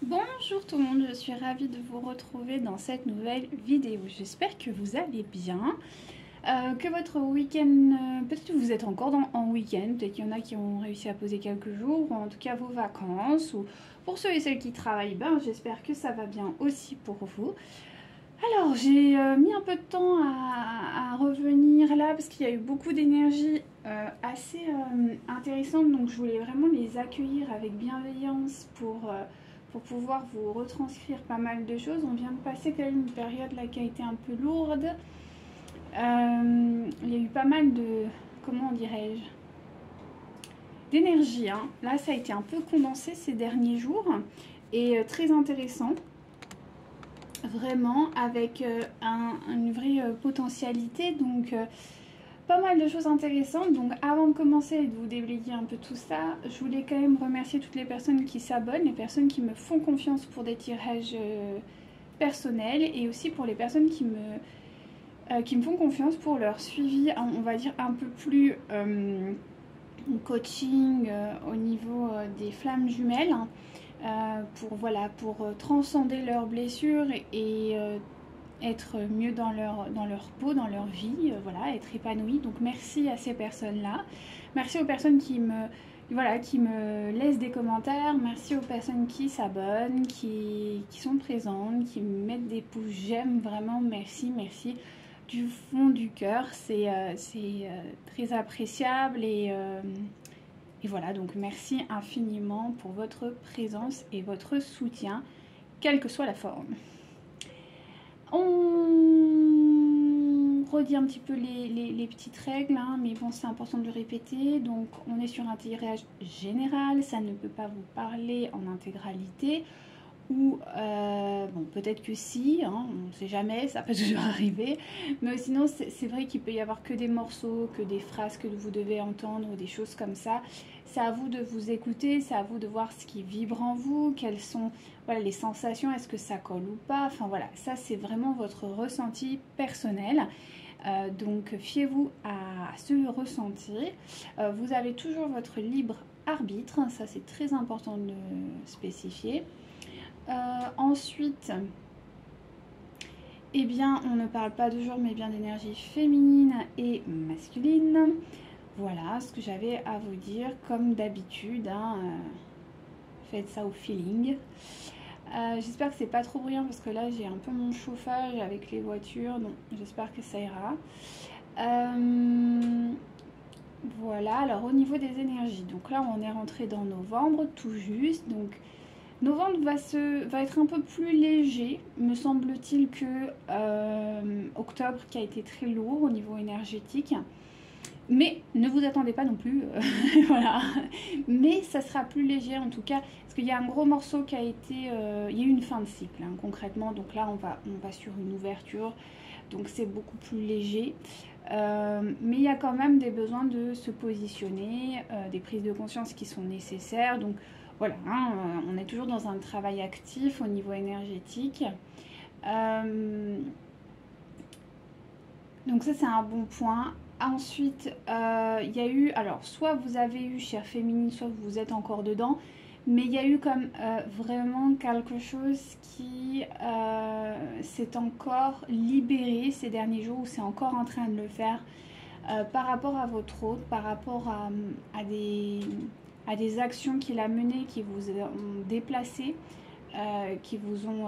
Bonjour tout le monde, je suis ravie de vous retrouver dans cette nouvelle vidéo. J'espère que vous allez bien, que votre week-end, peut-être que vous êtes encore en week-end, peut-être qu'il y en a qui ont réussi à poser quelques jours, ou en tout cas vos vacances, ou pour ceux et celles qui travaillent, ben j'espère que ça va bien aussi pour vous. Alors j'ai mis un peu de temps à revenir là parce qu'il y a eu beaucoup d'énergie assez intéressante, donc je voulais vraiment les accueillir avec bienveillance pour pouvoir vous retranscrire pas mal de choses. On vient de passer quand même une période là qui a été un peu lourde. Il y a eu pas mal de, comment dirais-je, d'énergie, hein. Là ça a été un peu condensé ces derniers jours et très intéressant. Vraiment avec une vraie potentialité, donc pas mal de choses intéressantes. Donc avant de commencer et de vous déblayer un peu tout ça, je voulais quand même remercier toutes les personnes qui s'abonnent, les personnes qui me font confiance pour des tirages personnels, et aussi pour les personnes qui me font confiance pour leur suivi, on va dire un peu plus coaching au niveau des flammes jumelles, hein, pour transcender leurs blessures et être mieux dans leur peau, dans leur vie, voilà, être épanoui. Donc merci à ces personnes-là. Merci aux personnes qui me laissent des commentaires. Merci aux personnes qui s'abonnent, qui sont présentes, qui me mettent des pouces j'aime. Vraiment, merci, merci du fond du cœur. C'est très appréciable et voilà, donc merci infiniment pour votre présence et votre soutien, quelle que soit la forme. On redit un petit peu les petites règles, hein, mais bon, c'est important de le répéter. Donc on est sur un tirage général, ça ne peut pas vous parler en intégralité. Ou bon, peut-être que si, hein, on ne sait jamais, ça peut toujours arriver, mais sinon c'est vrai qu'il peut y avoir que des morceaux, que des phrases que vous devez entendre, des choses comme ça. C'est à vous de vous écouter, c'est à vous de voir ce qui vibre en vous, quelles sont voilà, les sensations, est-ce que ça colle ou pas, enfin voilà, ça c'est vraiment votre ressenti personnel. Donc fiez-vous à ce ressenti. Vous avez toujours votre libre arbitre, ça c'est très important de le spécifier. Ensuite, eh bien, on ne parle pas de genre, mais bien d'énergie féminine et masculine. Voilà ce que j'avais à vous dire, comme d'habitude, hein, faites ça au feeling. J'espère que c'est pas trop bruyant parce que là j'ai un peu mon chauffage avec les voitures, donc j'espère que ça ira. Voilà, alors au niveau des énergies, donc là on est rentré dans novembre tout juste, donc novembre va être un peu plus léger, me semble-t-il, que octobre qui a été très lourd au niveau énergétique. Mais ne vous attendez pas non plus, voilà. Mais ça sera plus léger en tout cas, parce qu'il y a un gros morceau qui a été... il y a eu une fin de cycle, hein, concrètement. Donc là, on va sur une ouverture, donc c'est beaucoup plus léger. Mais il y a quand même des besoins de se positionner, des prises de conscience qui sont nécessaires. Donc voilà, hein, on est toujours dans un travail actif au niveau énergétique. Donc ça c'est un bon point. Ensuite, il y a eu, alors soit vous avez eu chère féminine, soit vous êtes encore dedans, mais il y a eu comme vraiment quelque chose qui s'est encore libéré ces derniers jours, ou c'est encore en train de le faire, par rapport à votre hôte, par rapport à des actions qu'il a menées, qui vous ont déplacé, qui vous ont...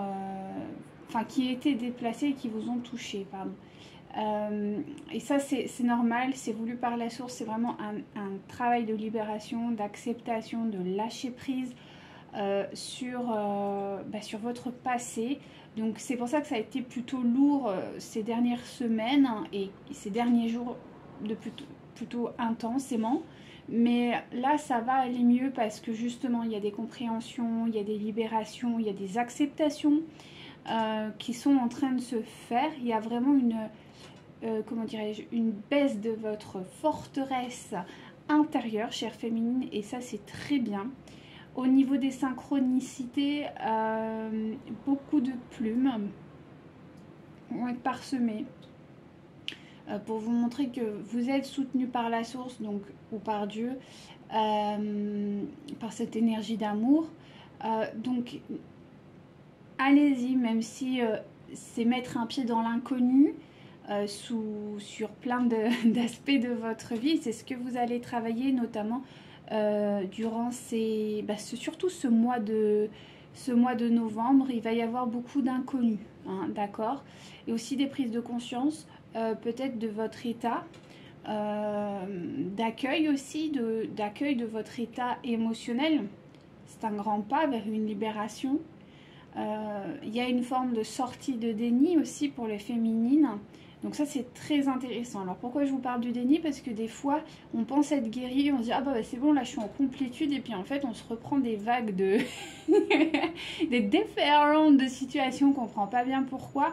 enfin, qui étaient déplacées et qui vous ont touché, pardon. Et ça c'est normal, c'est voulu par la source, c'est vraiment un travail de libération, d'acceptation, de lâcher prise sur votre passé. Donc c'est pour ça que ça a été plutôt lourd ces dernières semaines, hein, et ces derniers jours de plutôt intensément. Mais là ça va aller mieux parce que justement il y a des compréhensions, il y a des libérations, il y a des acceptations qui sont en train de se faire. Il y a vraiment comment dirais-je, une baisse de votre forteresse intérieure, chère féminine, et ça c'est très bien. Au niveau des synchronicités, beaucoup de plumes vont être parsemées pour vous montrer que vous êtes soutenu par la source, donc, ou par Dieu, par cette énergie d'amour. Donc allez-y, même si c'est mettre un pied dans l'inconnu sur plein d'aspects de votre vie. C'est ce que vous allez travailler notamment durant surtout ce mois de novembre. Il va y avoir beaucoup d'inconnus, hein, d'accord? Et aussi des prises de conscience, peut-être de votre état. D'accueil aussi, d'accueil de votre état émotionnel. C'est un grand pas vers une libération. Il y a une forme de sortie de déni aussi pour les féminines. Donc ça, c'est très intéressant. Alors pourquoi je vous parle du déni? Parce que des fois, on pense être guéri, on se dit ah bah c'est bon, là je suis en complétude, et puis en fait on se reprend des vagues de des déferlantes de situations qu'on ne comprend pas bien pourquoi.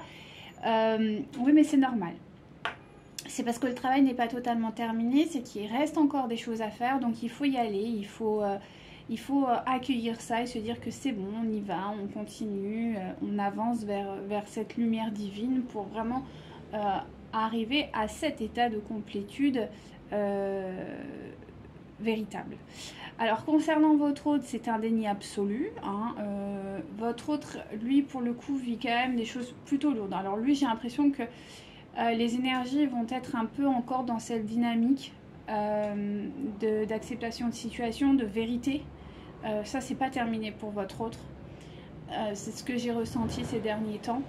Oui, mais c'est normal. C'est parce que le travail n'est pas totalement terminé, c'est qu'il reste encore des choses à faire, donc il faut y aller, il faut accueillir ça et se dire que c'est bon, on y va, on continue, on avance vers cette lumière divine pour vraiment arriver à cet état de complétude véritable. Alors concernant votre hôte, c'est un déni absolu, hein. Votre hôte, lui, pour le coup, vit quand même des choses plutôt lourdes. Alors lui, j'ai l'impression que les énergies vont être un peu encore dans cette dynamique d'acceptation de situation, de vérité. Ça, c'est pas terminé pour votre autre. C'est ce que j'ai ressenti ces derniers temps.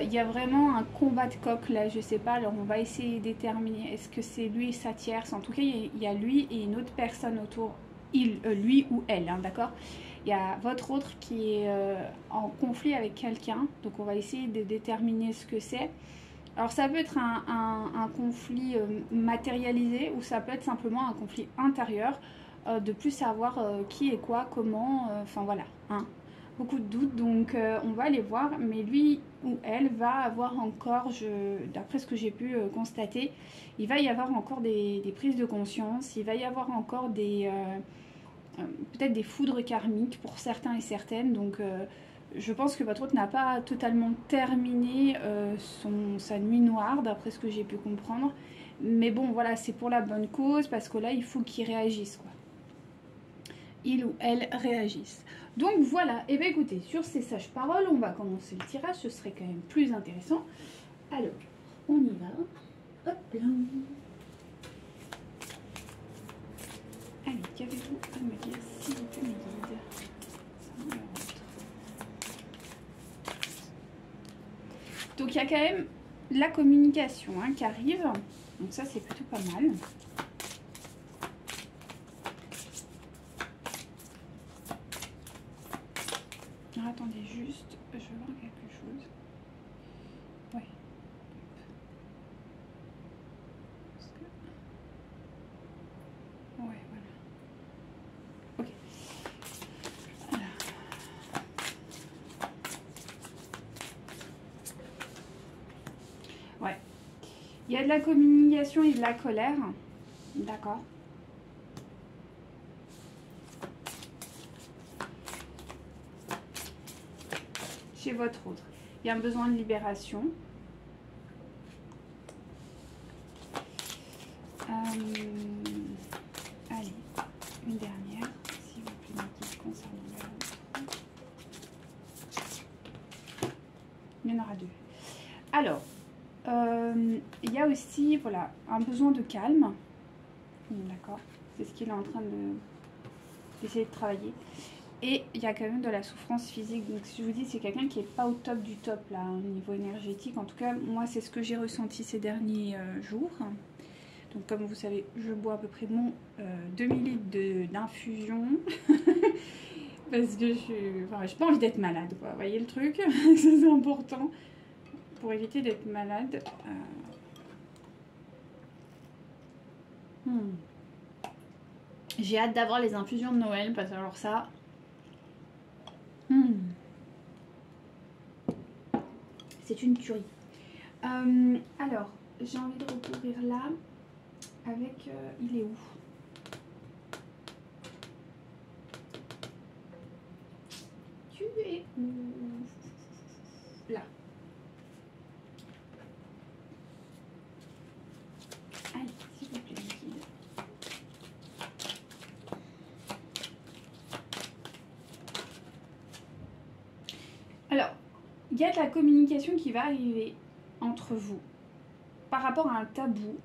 Il y a vraiment un combat de coq là, je sais pas. Alors on va essayer de déterminer est-ce que c'est lui et sa tierce. En tout cas, il y a lui et une autre personne autour. Lui ou elle, hein, d'accord? Il y a votre autre qui est en conflit avec quelqu'un. Donc on va essayer de déterminer ce que c'est. Alors ça peut être un conflit matérialisé, ou ça peut être simplement un conflit intérieur, de plus savoir qui est quoi, comment, enfin voilà, hein. Beaucoup de doutes, donc on va aller voir, mais lui ou elle va avoir encore, d'après ce que j'ai pu constater, il va y avoir encore des prises de conscience, il va y avoir encore peut-être des foudres karmiques pour certains et certaines, donc je pense que votre hôte n'a pas totalement terminé sa nuit noire, d'après ce que j'ai pu comprendre. Mais bon, voilà, c'est pour la bonne cause, parce que là, il faut qu'il réagisse, quoi. Il ou elle réagisse. Donc voilà, et bien écoutez, sur ces sages paroles, on va commencer le tirage, ce serait quand même plus intéressant. Alors, on y va. Hop là. Allez, qu'avez-vous à me dire, s'il vous plaît, mes guides? Donc il y a quand même la communication, hein, qui arrive. Donc ça, c'est plutôt pas mal. Alors attendez juste, je vais voir quelque chose. Ouais. Ouais, voilà. Ok. Alors. Ouais. Il y a de la communication et de la colère. D'accord. Chez votre autre. Il y a un besoin de libération. Allez, une dernière, s'il vous plaît, concernant l'autre. Il y en aura deux. Alors, il y a aussi, voilà, un besoin de calme. D'accord, c'est ce qu'il est en train d'essayer de travailler. Et il y a quand même de la souffrance physique. Donc, si je vous dis, c'est quelqu'un qui n'est pas au top du top, là, au niveau énergétique. En tout cas, moi, c'est ce que j'ai ressenti ces derniers jours. Donc, comme vous savez, je bois à peu près mon 2000 litres d'infusion. Parce que j'ai pas envie d'être malade, quoi. Vous voyez le truc? C'est important. Pour éviter d'être malade. J'ai hâte d'avoir les infusions de Noël, parce que alors ça... C'est une tuerie. Alors, j'ai envie de recouvrir là avec... il est où? Tu es où? Là. Allez, s'il vous plaît, guide. Alors, il y a de la communication qui va arriver entre vous par rapport à un tabou,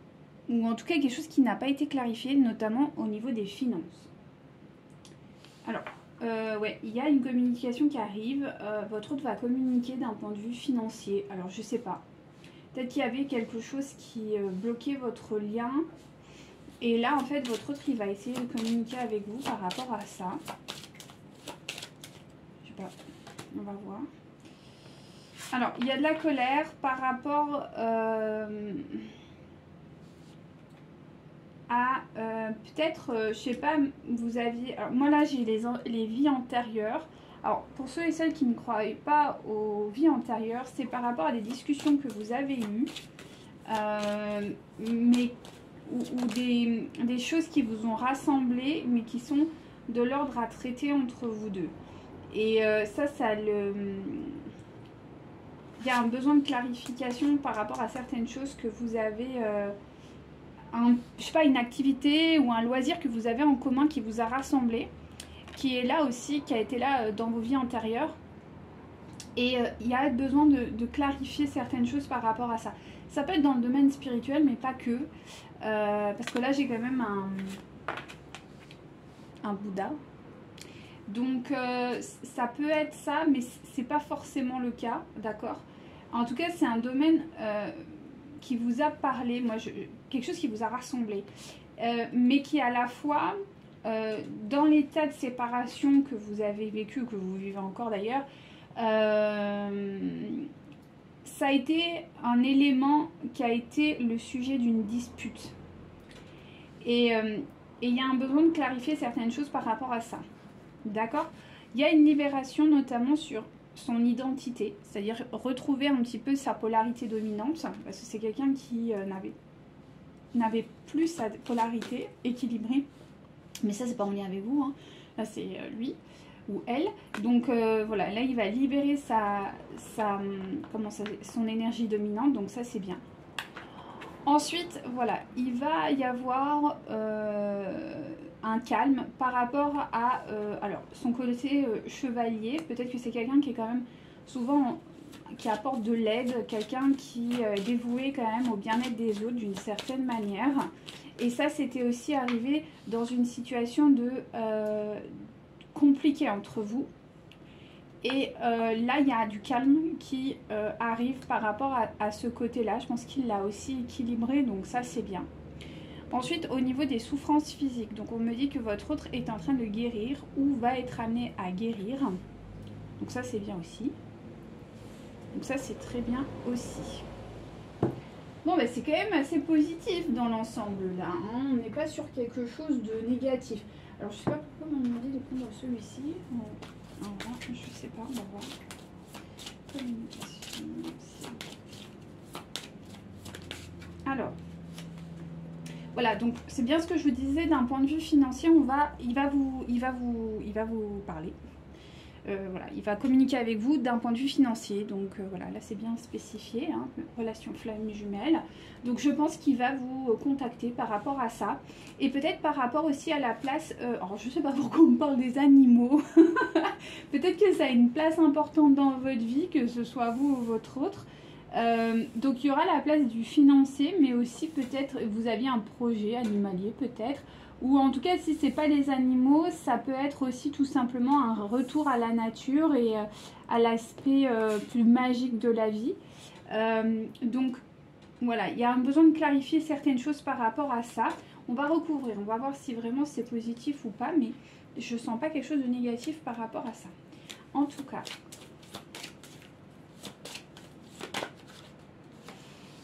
ou en tout cas quelque chose qui n'a pas été clarifié, notamment au niveau des finances. Alors, ouais, il y a une communication qui arrive, votre hôte va communiquer d'un point de vue financier. Alors, je sais pas, peut-être qu'il y avait quelque chose qui bloquait votre lien, et là, en fait, votre hôte, il va essayer de communiquer avec vous par rapport à ça. Je sais pas, on va voir. Alors, il y a de la colère par rapport à peut-être, je sais pas, vous aviez... Alors, moi là, j'ai les vies antérieures. Alors, pour ceux et celles qui ne croient pas aux vies antérieures, c'est par rapport à des discussions que vous avez eues, mais, ou des choses qui vous ont rassemblé, mais qui sont de l'ordre à traiter entre vous deux. Et ça le... Il y a un besoin de clarification par rapport à certaines choses que vous avez, je sais pas, une activité ou un loisir que vous avez en commun qui vous a rassemblé, qui est là aussi, qui a été là dans vos vies antérieures. Et il y a besoin de clarifier certaines choses par rapport à ça. Ça peut être dans le domaine spirituel, mais pas que. Parce que là, j'ai quand même un Bouddha. Donc, ça peut être ça, mais c'est pas forcément le cas, d'accord? En tout cas, c'est un domaine qui vous a parlé, quelque chose qui vous a rassemblé, mais qui à la fois, dans l'état de séparation que vous avez vécu, que vous vivez encore d'ailleurs, ça a été un élément qui a été le sujet d'une dispute. Et il y a un besoin de clarifier certaines choses par rapport à ça. D'accord? Il y a une libération notamment sur son identité, c'est-à-dire retrouver un petit peu sa polarité dominante, parce que c'est quelqu'un qui n'avait plus sa polarité équilibrée, mais ça c'est pas en lien avec vous, hein. Là c'est lui ou elle, donc voilà, là il va libérer son énergie dominante, donc ça c'est bien. Ensuite, voilà, il va y avoir un calme par rapport à alors, son côté chevalier. Peut-être que c'est quelqu'un qui est quand même souvent, qui apporte de l'aide, quelqu'un qui est dévoué quand même au bien-être des autres d'une certaine manière. Et ça, c'était aussi arrivé dans une situation de compliquée entre vous. Et là, il y a du calme qui arrive par rapport à ce côté-là. Je pense qu'il l'a aussi équilibré, donc ça, c'est bien. Ensuite, au niveau des souffrances physiques, donc on me dit que votre autre est en train de guérir ou va être amené à guérir. Donc ça, c'est bien aussi. Donc ça, c'est très bien aussi. Bon, bah, c'est quand même assez positif dans l'ensemble, là, hein. On n'est pas sur quelque chose de négatif. Alors, je sais pas pourquoi on m'a demandé de prendre celui-ci. Je sais pas, on va voir. Communication. Alors, voilà, donc c'est bien ce que je vous disais d'un point de vue financier. Il va vous parler. Voilà, il va communiquer avec vous d'un point de vue financier. Donc voilà, là c'est bien spécifié, hein, relation flamme jumelle. Donc je pense qu'il va vous contacter par rapport à ça. Et peut-être par rapport aussi à la place, alors je sais pas pourquoi on me parle des animaux. Peut-être que ça a une place importante dans votre vie, que ce soit vous ou votre autre. Donc il y aura la place du financier, mais aussi peut-être vous aviez un projet animalier peut-être. Ou en tout cas, si ce n'est pas les animaux, ça peut être aussi tout simplement un retour à la nature et à l'aspect plus magique de la vie. Donc voilà, il y a un besoin de clarifier certaines choses par rapport à ça. On va recouvrir, on va voir si vraiment c'est positif ou pas, mais je ne sens pas quelque chose de négatif par rapport à ça. En tout cas.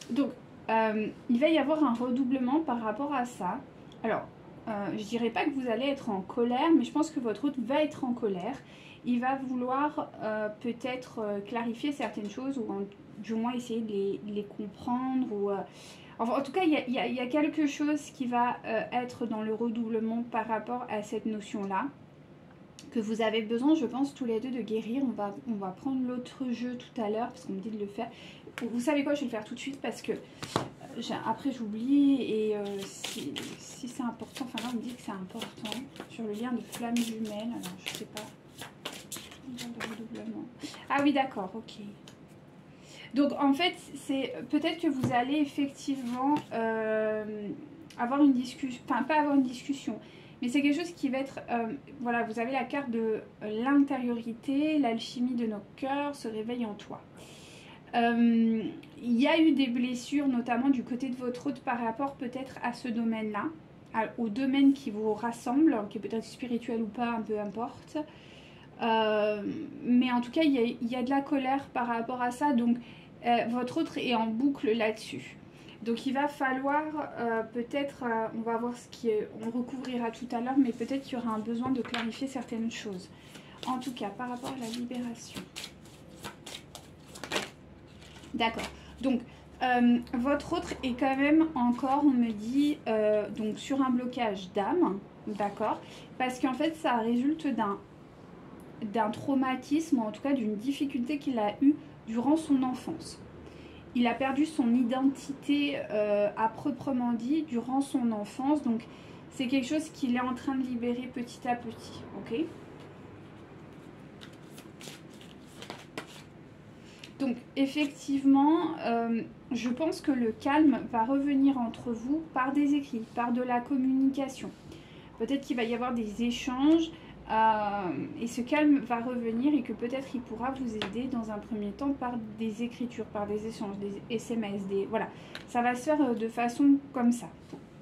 Donc, il va y avoir un redoublement par rapport à ça. Alors, je dirais pas que vous allez être en colère, mais je pense que votre hôte va être en colère. Il va vouloir peut-être clarifier certaines choses ou du moins essayer de les comprendre. Ou, enfin, en tout cas, il y a quelque chose qui va être dans le redoublement par rapport à cette notion-là. Que vous avez besoin, je pense, tous les deux de guérir. On va prendre l'autre jeu tout à l'heure parce qu'on me dit de le faire. Vous savez quoi, je vais le faire tout de suite parce que après j'oublie et si c'est important, enfin là on me dit que c'est important sur le lien de flamme jumelle, alors je sais pas. Ah oui, d'accord, ok. Donc en fait, c'est peut-être que vous allez effectivement avoir une discussion, enfin pas avoir une discussion, mais c'est quelque chose qui va être, voilà, vous avez la carte de l'intériorité, l'alchimie de nos cœurs se réveille en toi. Il y a eu des blessures, notamment du côté de votre hôte par rapport peut-être à ce domaine-là, au domaine qui vous rassemble, qui est peut-être spirituel ou pas, peu importe. Mais en tout cas, il y a de la colère par rapport à ça, donc votre autre est en boucle là-dessus. Donc il va falloir peut-être, on va voir on recouvrira tout à l'heure, mais peut-être qu'il y aura un besoin de clarifier certaines choses. En tout cas, par rapport à la libération. D'accord. Donc votre autre est quand même encore, on me dit, donc sur un blocage d'âme, d'accord, parce qu'en fait ça résulte d'un traumatisme, ou en tout cas d'une difficulté qu'il a eue durant son enfance. Il a perdu son identité à proprement dit durant son enfance, donc c'est quelque chose qu'il est en train de libérer petit à petit, ok? Donc effectivement, je pense que le calme va revenir entre vous par des écrits, par de la communication. Peut-être qu'il va y avoir des échanges et ce calme va revenir et que peut-être il pourra vous aider dans un premier temps par des écritures, par des échanges, des SMS, voilà. Ça va se faire de façon comme ça,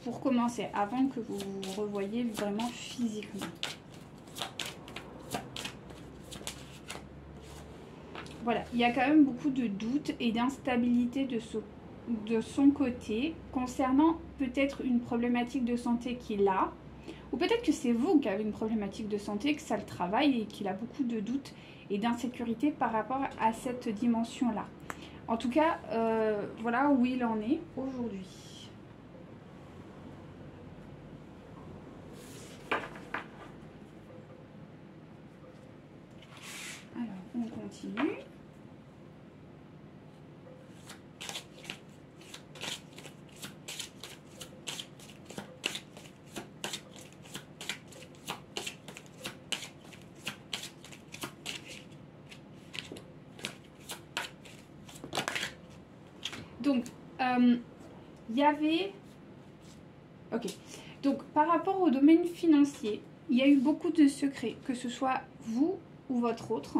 pour commencer, avant que vous vous revoyiez vraiment physiquement. Voilà, il y a quand même beaucoup de doutes et d'instabilité de son côté concernant peut-être une problématique de santé qu'il a. Ou peut-être que c'est vous qui avez une problématique de santé, que ça le travaille et qu'il a beaucoup de doutes et d'insécurité par rapport à cette dimension-là. En tout cas, voilà où il en est aujourd'hui. Alors, on continue. Donc, il y avait... Ok. Donc, par rapport au domaine financier, il y a eu beaucoup de secrets, que ce soit vous ou votre autre.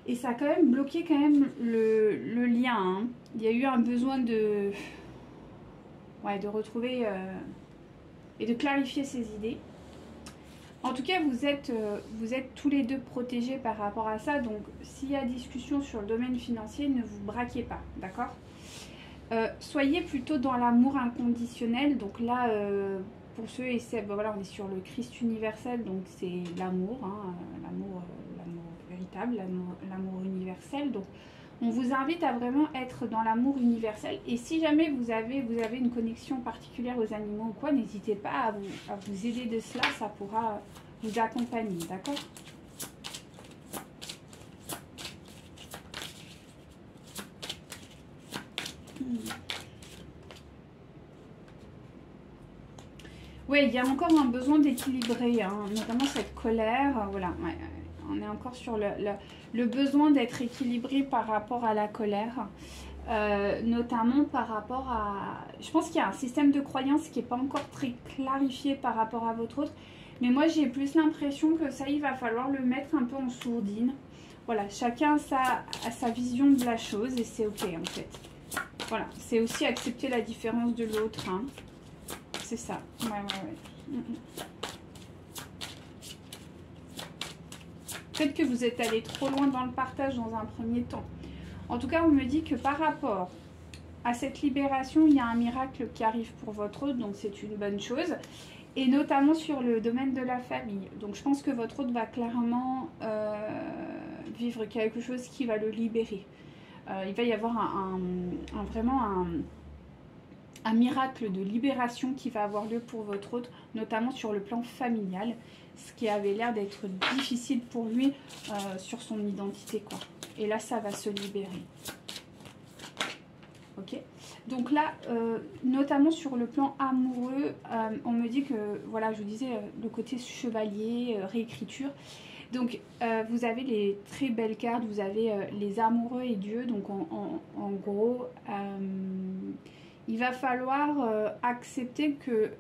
Et ça a quand même bloqué quand même le lien. Hein. Il y a eu un besoin de retrouver et de clarifier ses idées. En tout cas, vous êtes tous les deux protégés par rapport à ça. Donc, s'il y a discussion sur le domaine financier, ne vous braquez pas, d'accord ? Soyez plutôt dans l'amour inconditionnel. Donc là, pour ceux et celles, voilà, on est sur le Christ universel. Donc, c'est l'amour, hein, l'amour véritable, l'amour universel. Donc, on vous invite à vraiment être dans l'amour universel. Et si jamais vous avez une connexion particulière aux animaux ou quoi, n'hésitez pas à vous aider de cela. Ça pourra vous accompagner, d'accord ? Oui, il y a encore un besoin d'équilibrer, hein, notamment cette colère. Voilà, ouais, on est encore sur le besoin d'être équilibré par rapport à la colère. Notamment par rapport à... Je pense qu'il y a un système de croyance qui n'est pas encore très clarifié par rapport à votre autre. Mais moi, j'ai plus l'impression que ça, il va falloir le mettre un peu en sourdine. Voilà, chacun a sa vision de la chose et c'est ok en fait. Voilà, c'est aussi accepter la différence de l'autre. Hein. C'est ça. Ouais. Peut-être que vous êtes allé trop loin dans le partage dans un premier temps. En tout cas, on me dit que par rapport à cette libération, il y a un miracle qui arrive pour votre hôte, donc c'est une bonne chose. Et notamment sur le domaine de la famille. Donc je pense que votre hôte va clairement vivre quelque chose qui va le libérer. Il va y avoir vraiment un miracle de libération qui va avoir lieu pour votre hôte, notamment sur le plan familial, ce qui avait l'air d'être difficile pour lui sur son identité, quoi. Et là, ça va se libérer. Ok. Donc là, notamment sur le plan amoureux, on me dit que, voilà, je vous disais, le côté chevalier, réécriture, Donc, vous avez les très belles cartes, vous avez les amoureux et Dieu. Donc, en gros, il va falloir accepter que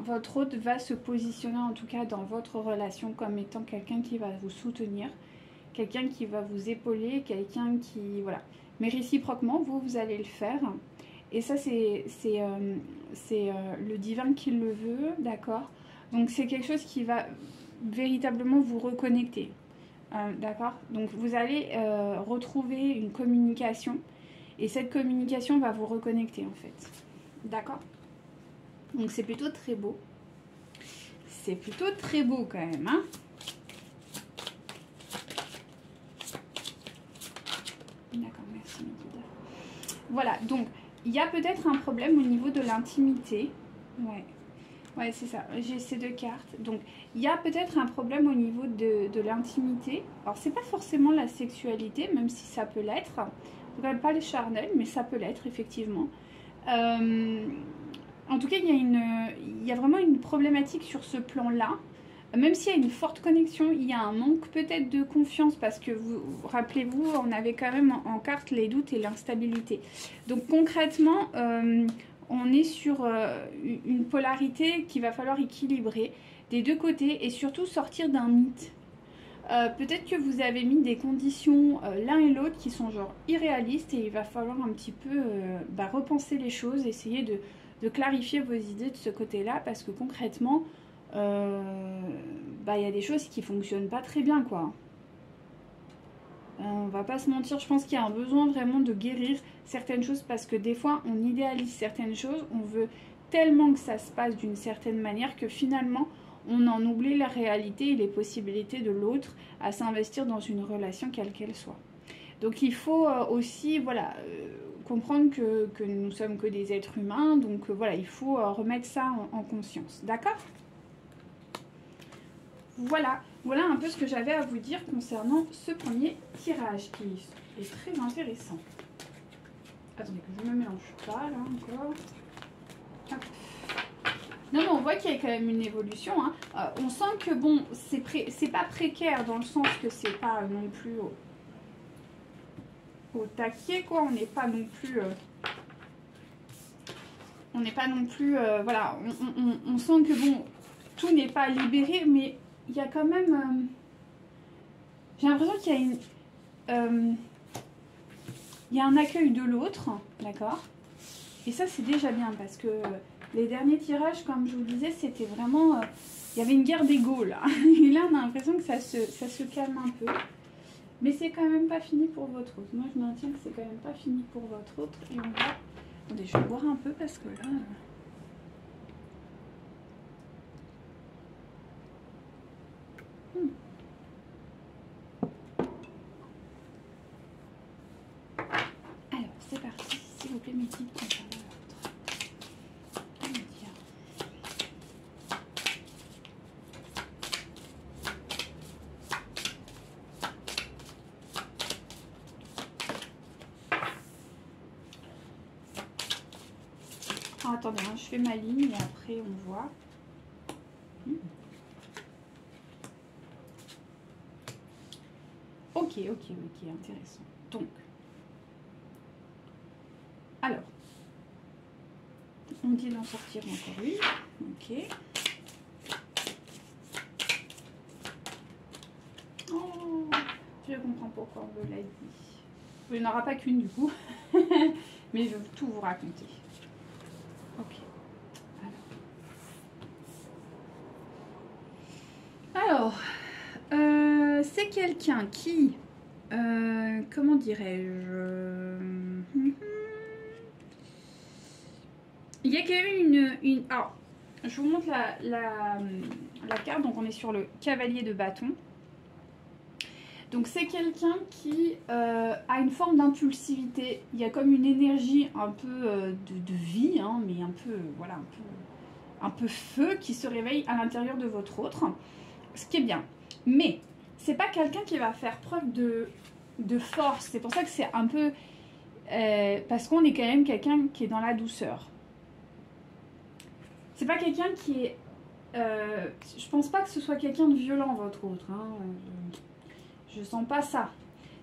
votre hôte va se positionner, en tout cas dans votre relation, comme étant quelqu'un qui va vous soutenir, quelqu'un qui va vous épauler, quelqu'un qui... Voilà. Mais réciproquement, vous allez le faire. Et ça, c'est le divin qui le veut, d'accord? Donc, c'est quelque chose qui va véritablement vous reconnecter, d'accord? Donc, vous allez retrouver une communication. Et cette communication va vous reconnecter, en fait. D'accord? Donc, c'est plutôt très beau. C'est plutôt très beau, quand même, hein? D'accord, merci, Mathilda. Voilà, donc... Il y a peut-être un problème au niveau de l'intimité. Ouais, c'est ça. J'ai ces deux cartes. Donc, il y a peut-être un problème au niveau de l'intimité. Alors, c'est pas forcément la sexualité, même si ça peut l'être. Quand même pas les charnels, mais ça peut l'être, effectivement. En tout cas, il y a vraiment une problématique sur ce plan-là. Même s'il y a une forte connexion, il y a un manque peut-être de confiance parce que rappelez-vous, on avait quand même en carte les doutes et l'instabilité. Donc concrètement, on est sur une polarité qu'il va falloir équilibrer des deux côtés et surtout sortir d'un mythe. Peut-être que vous avez mis des conditions l'un et l'autre qui sont genre irréalistes et il va falloir un petit peu repenser les choses, essayer de clarifier vos idées de ce côté-là parce que concrètement... y a des choses qui fonctionnent pas très bien quoi. On va pas se mentir, je pense qu'il y a un besoin vraiment de guérir certaines choses parce que des fois on idéalise certaines choses, on veut tellement que ça se passe d'une certaine manière que finalement on en oublie la réalité et les possibilités de l'autre à s'investir dans une relation quelle qu'elle soit. Donc il faut aussi voilà comprendre que nous sommes que des êtres humains, donc voilà, il faut remettre ça en conscience, d'accord ? Voilà un peu ce que j'avais à vous dire concernant ce premier tirage qui est très intéressant. Attendez que je me mélange pas là encore. Hop. Non mais on voit qu'il y a quand même une évolution. Hein. On sent que bon, c'est pas précaire dans le sens que c'est pas non plus au taquet quoi. On n'est pas non plus... voilà, on sent que bon, tout n'est pas libéré mais... Il y a quand même... j'ai l'impression qu'il y a il y a un accueil de l'autre, d'accord? Et ça, c'est déjà bien parce que les derniers tirages, comme je vous disais, c'était vraiment... il y avait une guerre d'ego, là. Et là, on a l'impression que ça se calme un peu. Mais c'est quand même pas fini pour votre autre. Moi, je maintiens que c'est quand même pas fini pour votre autre. Et on va... Attendez, je vais boire un peu parce que là... Alors, c'est parti. S'il vous plaît, mes petites concernant l'autre. Ah, attendez, hein, je fais ma ligne et après on voit. Ok, intéressant. Donc, alors, on dit d'en sortir encore une. Ok. Oh, je comprends pourquoi on me l'a dit. Il n'y en aura pas qu'une du coup, mais je vais tout vous raconter. Ok. Alors, c'est quelqu'un qui, comment dirais-je, il y a quand même une... Alors, je vous montre la carte, donc on est sur le cavalier de bâton. Donc c'est quelqu'un qui a une forme d'impulsivité, il y a comme une énergie un peu de vie, hein, mais un peu, voilà, un peu feu qui se réveille à l'intérieur de votre autre, ce qui est bien. Mais c'est pas quelqu'un qui va faire preuve de force, c'est pour ça que c'est un peu... parce qu'on est quand même quelqu'un qui est dans la douceur. C'est pas quelqu'un qui est je pense pas que ce soit quelqu'un de violent, votre autre. Hein. Je sens pas ça.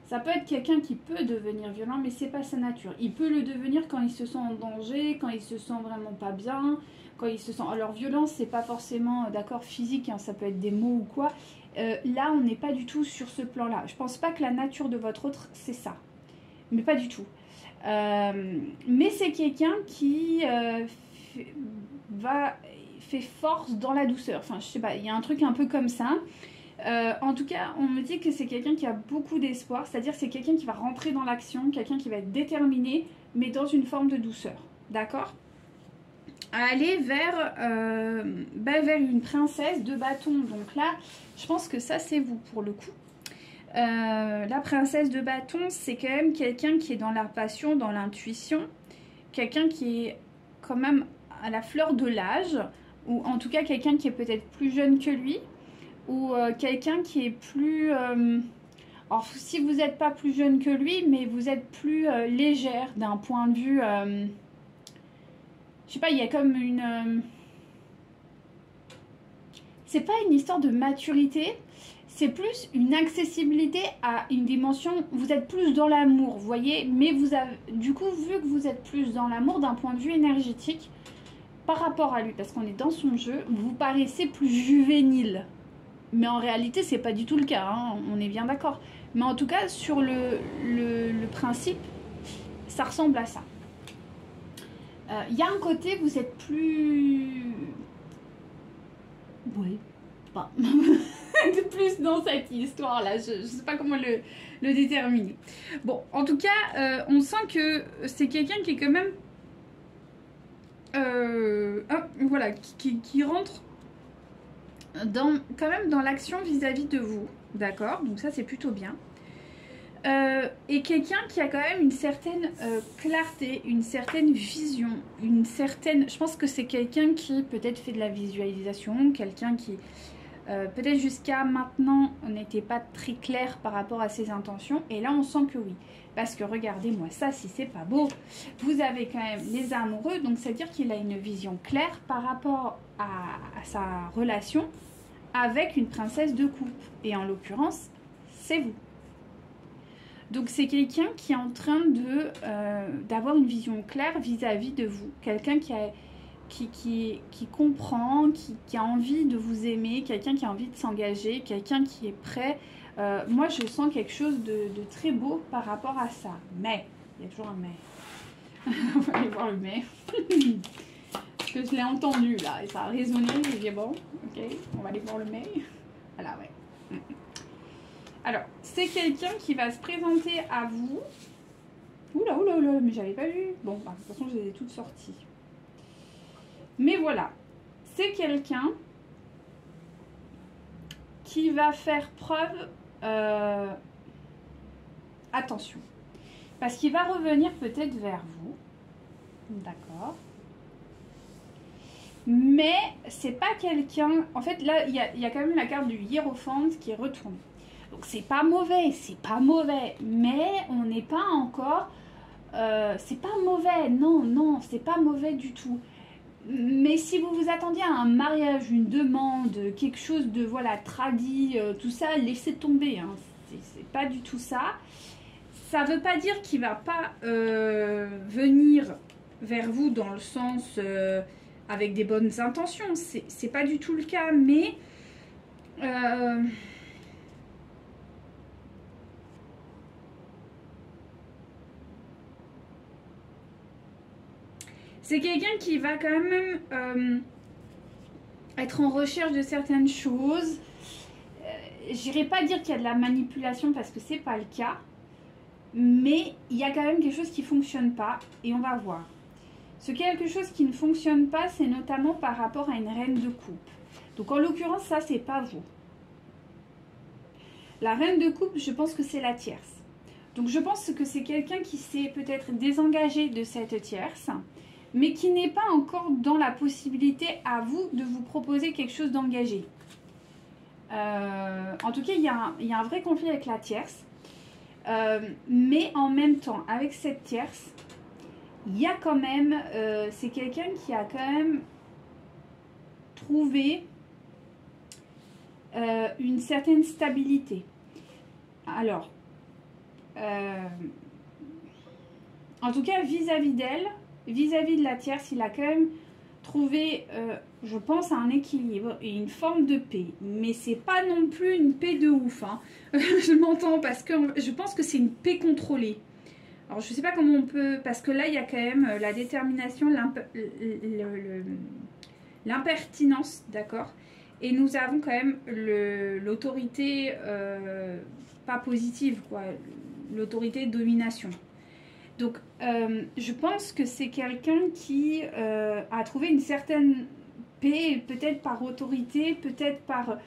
Ça peut être quelqu'un qui peut devenir violent, mais c'est pas sa nature. Il peut le devenir quand il se sent en danger, quand il se sent vraiment pas bien, quand il se sent... Alors violence, c'est pas forcément, d'accord, physique, hein, ça peut être des mots ou quoi. Là, on n'est pas du tout sur ce plan-là. Je pense pas que la nature de votre autre, c'est ça. Mais pas du tout. Mais c'est quelqu'un qui fait force dans la douceur. Enfin, je sais pas, il y a un truc un peu comme ça. En tout cas, on me dit que c'est quelqu'un qui a beaucoup d'espoir, c'est-à-dire c'est quelqu'un qui va rentrer dans l'action, quelqu'un qui va être déterminé, mais dans une forme de douceur, d'accord? À aller vers une princesse de bâton. Donc là, je pense que ça, c'est vous pour le coup. La princesse de bâton, c'est quand même quelqu'un qui est dans la passion, dans l'intuition, quelqu'un qui est quand même à la fleur de l'âge, ou en tout cas quelqu'un qui est peut-être plus jeune que lui, ou quelqu'un qui est plus... alors, si vous n'êtes pas plus jeune que lui, mais vous êtes plus légère d'un point de vue... je sais pas, il y a comme une... c'est pas une histoire de maturité, c'est plus une accessibilité à une dimension... Vous êtes plus dans l'amour, vous voyez, mais vous avez... Du coup, vu que vous êtes plus dans l'amour d'un point de vue énergétique, par rapport à lui, parce qu'on est dans son jeu, vous paraissez plus juvénile. Mais en réalité, c'est pas du tout le cas, hein, on est bien d'accord. Mais en tout cas, sur le principe, ça ressemble à ça. Il y a un côté, vous êtes plus... Oui, pas. Plus dans cette histoire-là, je sais pas comment le déterminer. Bon, en tout cas, on sent que c'est quelqu'un qui est quand même... voilà, qui rentre... quand même dans l'action vis-à-vis de vous, d'accord? Donc ça c'est plutôt bien. Et quelqu'un qui a quand même une certaine clarté, une certaine vision, une certaine... Je pense que c'est quelqu'un qui peut-être fait de la visualisation, quelqu'un qui peut-être jusqu'à maintenant n'était pas très clair par rapport à ses intentions. Et là on sent que oui. Parce que regardez-moi ça, si c'est pas beau. Vous avez quand même les amoureux, donc c'est-à-dire qu'il a une vision claire par rapport à sa relation avec une princesse de coupe. Et en l'occurrence, c'est vous. Donc c'est quelqu'un qui est en train d'avoir une vision claire vis-à-vis de vous. Quelqu'un qui comprend, qui a envie de vous aimer, quelqu'un qui a envie de s'engager, quelqu'un qui est prêt. Moi, je sens quelque chose de très beau par rapport à ça. Mais, il y a toujours un mais. On va aller voir le mais. Parce que je l'ai entendu là, et ça a résonné. J'ai dit bon, ok, on va aller voir le mais. Voilà, ouais. Alors, c'est quelqu'un qui va se présenter à vous. Oula, oula, oula, mais j'avais pas vu. Bon, bah, de toute façon, je les ai toutes sorties. Mais voilà, c'est quelqu'un qui va faire preuve... attention. Parce qu'il va revenir peut-être vers vous. D'accord. Mais c'est pas quelqu'un... En fait, là, il y a quand même la carte du Hiérophant qui est retournée. Donc c'est pas mauvais, mais on n'est pas encore... c'est pas mauvais, non, c'est pas mauvais du tout. Mais si vous vous attendiez à un mariage, une demande, quelque chose de, voilà, tradit, tout ça, laissez tomber, hein. C'est pas du tout ça. Ça veut pas dire qu'il va pas venir vers vous dans le sens avec des bonnes intentions. C'est pas du tout le cas, mais... c'est quelqu'un qui va quand même être en recherche de certaines choses. J'irai pas dire qu'il y a de la manipulation parce que c'est pas le cas. Mais il y a quand même quelque chose qui fonctionne pas et on va voir. Ce quelque chose qui ne fonctionne pas, c'est notamment par rapport à une reine de coupe. Donc en l'occurrence, ça c'est pas vous. La reine de coupe, je pense que c'est la tierce. Donc je pense que c'est quelqu'un qui s'est peut-être désengagé de cette tierce, mais qui n'est pas encore dans la possibilité à vous de vous proposer quelque chose d'engagé. En tout cas, il y a un vrai conflit avec la tierce. Mais en même temps, avec cette tierce, il y a quand même... c'est quelqu'un qui a quand même trouvé une certaine stabilité. Alors, en tout cas, vis-à-vis d'elle, vis-à-vis de la tierce, il a quand même trouvé, je pense, un équilibre et une forme de paix. Mais c'est pas non plus une paix de ouf. Hein. Je m'entends parce que je pense que c'est une paix contrôlée. Alors, je sais pas comment on peut... Parce que là, il y a quand même la détermination, l'impertinence, d'accord? Et nous avons quand même l'autorité pas positive, quoi. L'autorité de domination. Donc, je pense que c'est quelqu'un qui a trouvé une certaine paix, peut-être par autorité, peut-être par...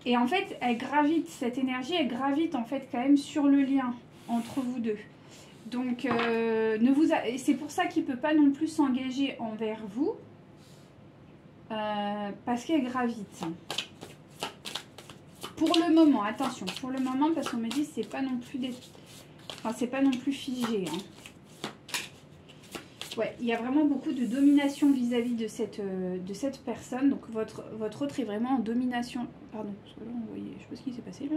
Et en fait, elle gravite, cette énergie, elle gravite en fait quand même sur le lien entre vous deux. Donc, c'est pour ça qu'il ne peut pas non plus s'engager envers vous, parce qu'elle gravite. Pour le moment, attention, pour le moment, parce qu'on me dit c'est pas non plus c'est pas non plus figé. Hein. Ouais, il y a vraiment beaucoup de domination vis-à-vis de cette personne. Donc votre autre est vraiment en domination. Pardon, parce que là, vous voyez, je sais pas ce qui s'est passé là.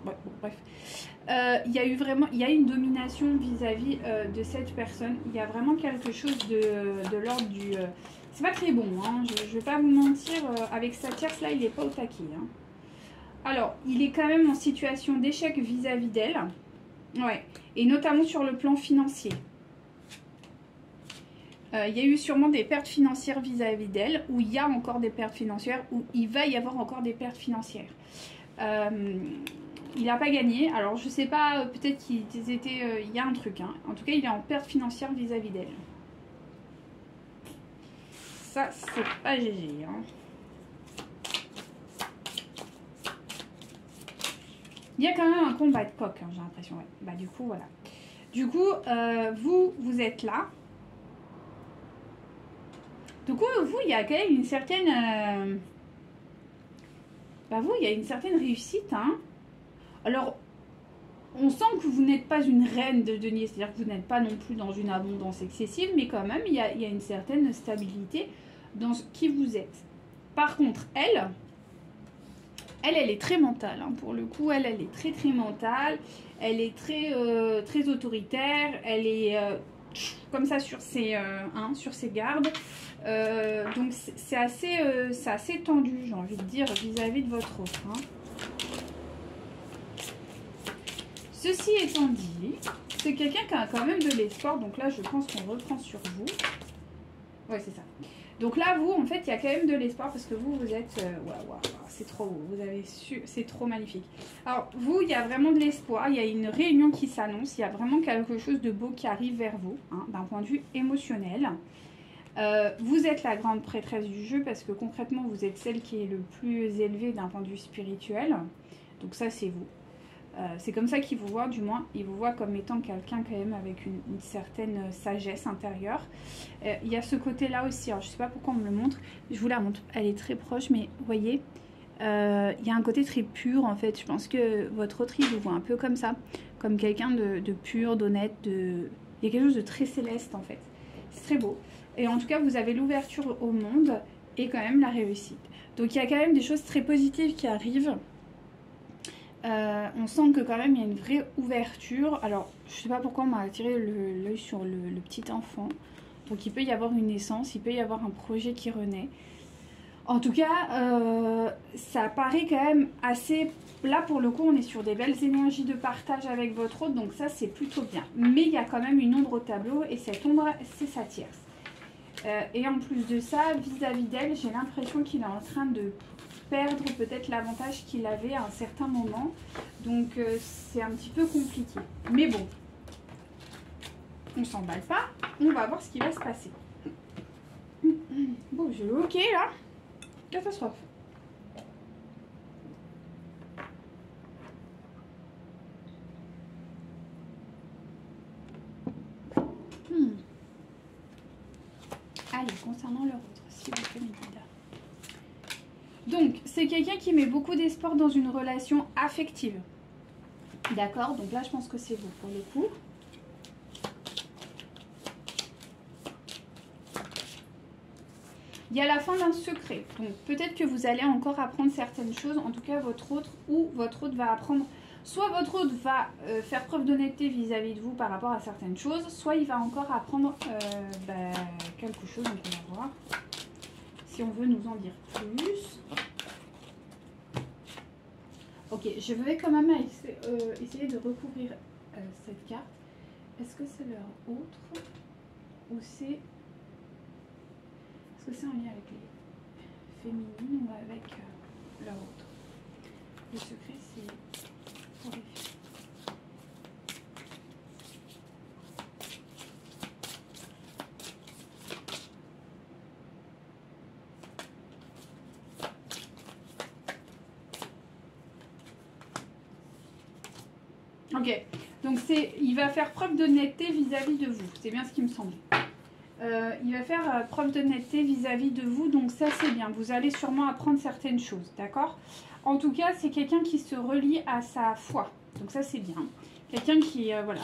Ouais, bon, bref. Il y a une domination vis-à-vis de cette personne. Il y a vraiment quelque chose de l'ordre du... c'est pas très bon, hein. Je vais pas vous mentir, avec sa tierce là, il est pas au taquet. Hein. Alors, il est quand même en situation d'échec vis-à-vis d'elle. Ouais, et notamment sur le plan financier. Il y a eu sûrement des pertes financières vis-à-vis d'elle, ou il y a encore des pertes financières, ou il va y avoir encore des pertes financières. Il n'a pas gagné, alors je sais pas, peut-être qu'il était... il y a un truc, hein. En tout cas il est en perte financière vis-à-vis d'elle. Ça, c'est pas GG, hein. Il y a quand même un combat de coq, hein, j'ai l'impression, ouais. Bah du coup, voilà. Du coup, vous êtes là. Du coup, vous, il y a quand même une certaine... il y a une certaine réussite, hein. Alors, on sent que vous n'êtes pas une reine de denier, c'est-à-dire que vous n'êtes pas non plus dans une abondance excessive, mais quand même, il y a une certaine stabilité dans qui vous êtes. Par contre, elle est très mentale, hein. Pour le coup, elle est très très mentale, elle est très, très autoritaire, elle est comme ça sur ses gardes. Donc c'est assez tendu, j'ai envie de dire, vis-à-vis de votre autre. Hein. Ceci étant dit, c'est quelqu'un qui a quand même de l'espoir. Donc là, je pense qu'on reprend sur vous. Ouais, c'est ça. Donc là, vous, en fait, il y a quand même de l'espoir parce que vous êtes... waouh, c'est trop beau. Vous avez su... C'est trop magnifique. Alors, vous, il y a vraiment de l'espoir. Il y a une réunion qui s'annonce. Il y a vraiment quelque chose de beau qui arrive vers vous, hein, d'un point de vue émotionnel. Vous êtes la grande prêtresse du jeu parce que concrètement, vous êtes celle qui est le plus élevée d'un point de vue spirituel. Donc ça, c'est vous. C'est comme ça qu'il vous voit, du moins, il vous voit comme étant quelqu'un quand même avec une certaine sagesse intérieure. Il y a ce côté-là aussi, alors je ne sais pas pourquoi on me le montre, je vous la montre, elle est très proche, mais vous voyez, il y a un côté très pur en fait. Je pense que votre autre, il vous voit un peu comme ça, comme quelqu'un de pur, d'honnête, il y a quelque chose de très céleste en fait. C'est très beau. Et en tout cas, vous avez l'ouverture au monde et quand même la réussite. Donc il y a quand même des choses très positives qui arrivent. On sent que quand même il y a une vraie ouverture. Alors je sais pas pourquoi on m'a attiré l'œil sur le petit enfant. Donc il peut y avoir une naissance, il peut y avoir un projet qui renaît. En tout cas ça paraît quand même assez... Là pour le coup on est sur des belles énergies de partage avec votre autre. Donc ça c'est plutôt bien. Mais il y a quand même une ombre au tableau et cette ombre c'est sa tierce. Et en plus de ça, vis-à-vis d'elle, j'ai l'impression qu'il est en train de perdre peut-être l'avantage qu'il avait à un certain moment. Donc c'est un petit peu compliqué. Mais bon, on s'emballe pas, on va voir ce qui va se passer. Bon, j'ai le hockey là. Catastrophe. Allez, concernant leur autre, s'il vous plaît, mes guides. Donc, c'est quelqu'un qui met beaucoup d'espoir dans une relation affective. D'accord? Donc là, je pense que c'est vous pour le coup. Il y a la fin d'un secret. Donc peut-être que vous allez encore apprendre certaines choses. En tout cas, votre hôte ou votre hôte va apprendre. Soit votre hôte va faire preuve d'honnêteté vis-à-vis de vous par rapport à certaines choses. Soit il va encore apprendre quelque chose. Donc on va voir si on veut nous en dire plus. Ok, je vais quand même essayer de recouvrir cette carte. Est-ce que c'est leur autre ou c'est... Est-ce que c'est en lien avec les féminines ou avec leur autre? Le secret, c'est pour les filles. Ok, donc il va faire preuve d'honnêteté vis-à-vis de vous. C'est bien ce qui me semble. Il va faire preuve d'honnêteté vis-à-vis de vous, donc ça c'est bien. Vous allez sûrement apprendre certaines choses, d'accord? En tout cas, c'est quelqu'un qui se relie à sa foi, donc ça c'est bien. Quelqu'un qui, voilà,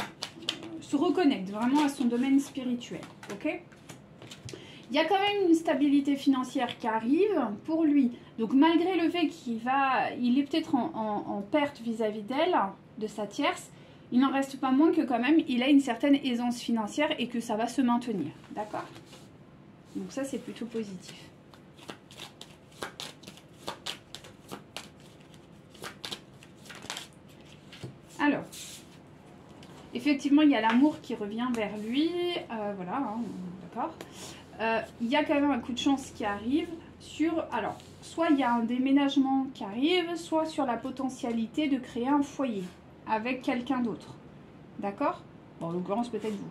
se reconnecte vraiment à son domaine spirituel, ok? Il y a quand même une stabilité financière qui arrive pour lui. Donc malgré le fait il est peut-être en perte vis-à-vis d'elle, de sa tierce, il n'en reste pas moins que quand même il a une certaine aisance financière et que ça va se maintenir. D'accord? Donc ça c'est plutôt positif. Alors, effectivement il y a l'amour qui revient vers lui. Voilà, hein, d'accord. Il y a quand même un coup de chance qui arrive sur... Alors, soit il y a un déménagement qui arrive, soit sur la potentialité de créer un foyer avec quelqu'un d'autre. D'accord? Bon, en l'occurrence, peut-être vous.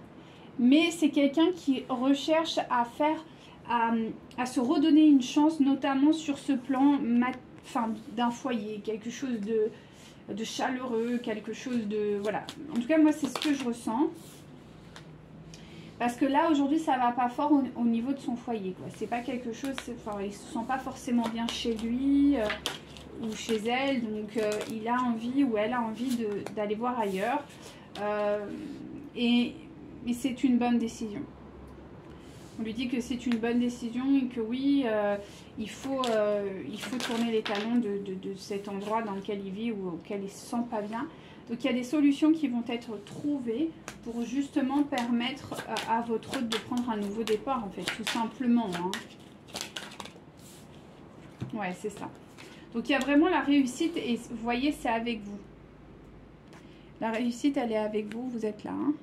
Mais c'est quelqu'un qui recherche à faire... à se redonner une chance, notamment sur ce plan d'un foyer, quelque chose de chaleureux, quelque chose de... Voilà. En tout cas, moi, c'est ce que je ressens. Parce que là, aujourd'hui, ça va pas fort au niveau de son foyer. C'est pas quelque chose... Enfin, il se sent pas forcément bien chez lui ou chez elle. Donc, il a envie ou elle a envie d'aller voir ailleurs. Et c'est une bonne décision. On lui dit que c'est une bonne décision et que oui, il faut tourner les talons de cet endroit dans lequel il vit ou auquel il se sent pas bien. Donc il y a des solutions qui vont être trouvées pour justement permettre à votre hôte de prendre un nouveau départ en fait, tout simplement. Hein. Ouais, c'est ça. Donc il y a vraiment la réussite et vous voyez, c'est avec vous. La réussite, elle est avec vous, vous êtes là. Hein.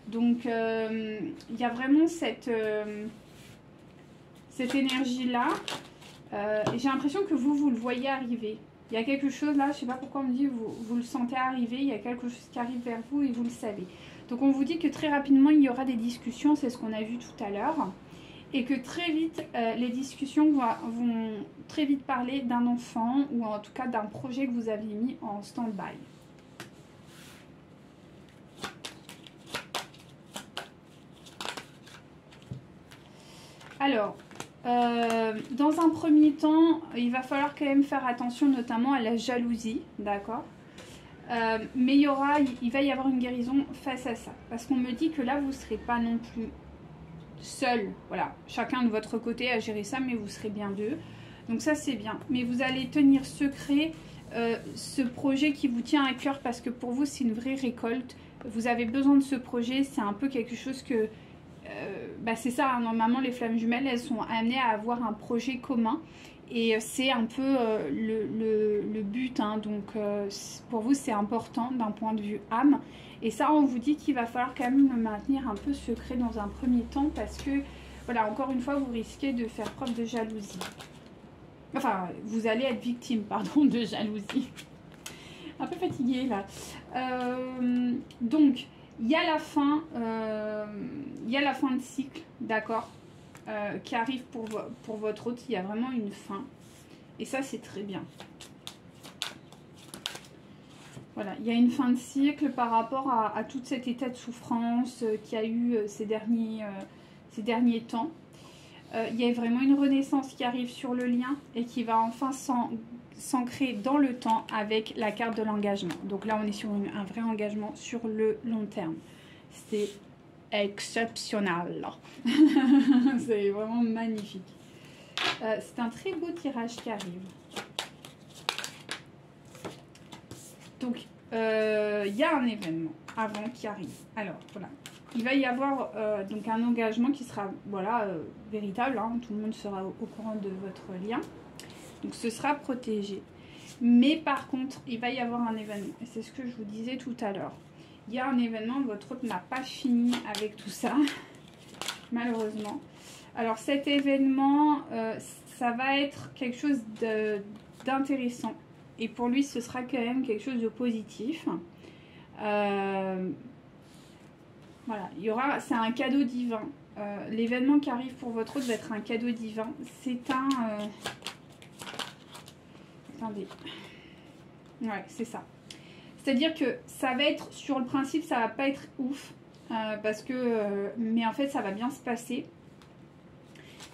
Donc il y a vraiment cette énergie-là. Et j'ai l'impression que vous le voyez arriver. Il y a quelque chose là, je ne sais pas pourquoi on me dit, vous le sentez arriver, il y a quelque chose qui arrive vers vous et vous le savez. Donc on vous dit que très rapidement il y aura des discussions, c'est ce qu'on a vu tout à l'heure. Et que très vite, les discussions vont très vite parler d'un enfant ou en tout cas d'un projet que vous aviez mis en stand-by. Alors... dans un premier temps, il va falloir quand même faire attention notamment à la jalousie, d'accord? Mais il va y avoir une guérison face à ça. Parce qu'on me dit que là, vous ne serez pas non plus seul. Voilà, chacun de votre côté à gérer ça, mais vous serez bien deux. Donc ça, c'est bien. Mais vous allez tenir secret ce projet qui vous tient à cœur parce que pour vous, c'est une vraie récolte. Vous avez besoin de ce projet. C'est un peu quelque chose que... c'est ça, hein, normalement les flammes jumelles elles sont amenées à avoir un projet commun et c'est un peu le but, hein, donc pour vous c'est important d'un point de vue âme et ça on vous dit qu'il va falloir quand même le maintenir un peu secret dans un premier temps parce que voilà, encore une fois vous risquez de faire preuve de jalousie, enfin vous allez être victime pardon de jalousie. Un peu fatiguée là. Donc il y a la fin, de cycle, d'accord, qui arrive pour votre hôte. Il y a vraiment une fin. Et ça, c'est très bien. Voilà, il y a une fin de cycle par rapport à tout cet état de souffrance qu'il y a eu ces derniers temps. Il y a vraiment une renaissance qui arrive sur le lien et qui va enfin s'ancrer dans le temps avec la carte de l'engagement. Donc là, on est sur un vrai engagement sur le long terme. C'est exceptionnel. C'est vraiment magnifique. C'est un très beau tirage qui arrive. Donc, il y a un événement avant qui arrive. Alors, voilà. Il va y avoir donc un engagement qui sera voilà, véritable. Hein. Tout le monde sera au courant de votre lien. Donc, ce sera protégé. Mais par contre, il va y avoir un événement. Et c'est ce que je vous disais tout à l'heure. Il y a un événement, votre hôte n'a pas fini avec tout ça, malheureusement. Alors, cet événement, ça va être quelque chose d'intéressant. Et pour lui, ce sera quand même quelque chose de positif. Voilà, c'est un cadeau divin. L'événement qui arrive pour votre hôte va être un cadeau divin. C'est un... Attendez. Ouais, c'est ça. C'est-à-dire que ça va être, sur le principe, ça va pas être ouf. Parce que... mais en fait, ça va bien se passer.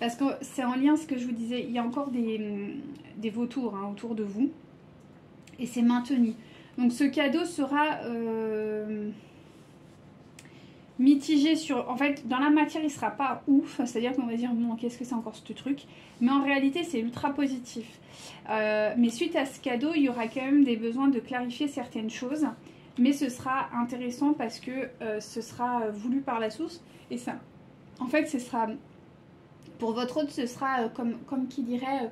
Parce que c'est en lien, ce que je vous disais, il y a encore des vautours hein, autour de vous. Et c'est maintenu. Donc ce cadeau sera mitigé sur... En fait, dans la matière, il ne sera pas ouf. C'est-à-dire qu'on va dire, bon, qu'est-ce que c'est encore ce truc? Mais en réalité, c'est ultra positif. Mais suite à ce cadeau, il y aura quand même des besoins de clarifier certaines choses. Mais ce sera intéressant parce que ce sera voulu par la source. Et ça, en fait, ce sera... Pour votre hôte, ce sera comme qui dirait...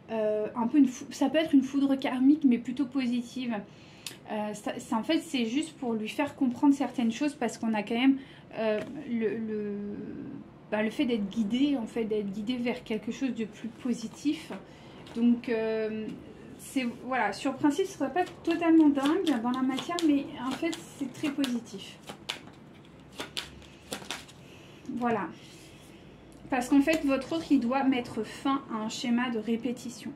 un peu ça peut être une foudre karmique mais plutôt positive. En fait c'est juste pour lui faire comprendre certaines choses parce qu'on a quand même le fait d'être guidé, en fait d'être guidé vers quelque chose de plus positif. Donc voilà, sur le principe ce ne serait pas totalement dingue dans la matière mais en fait c'est très positif. Voilà. Parce qu'en fait, votre autre, il doit mettre fin à un schéma de répétition.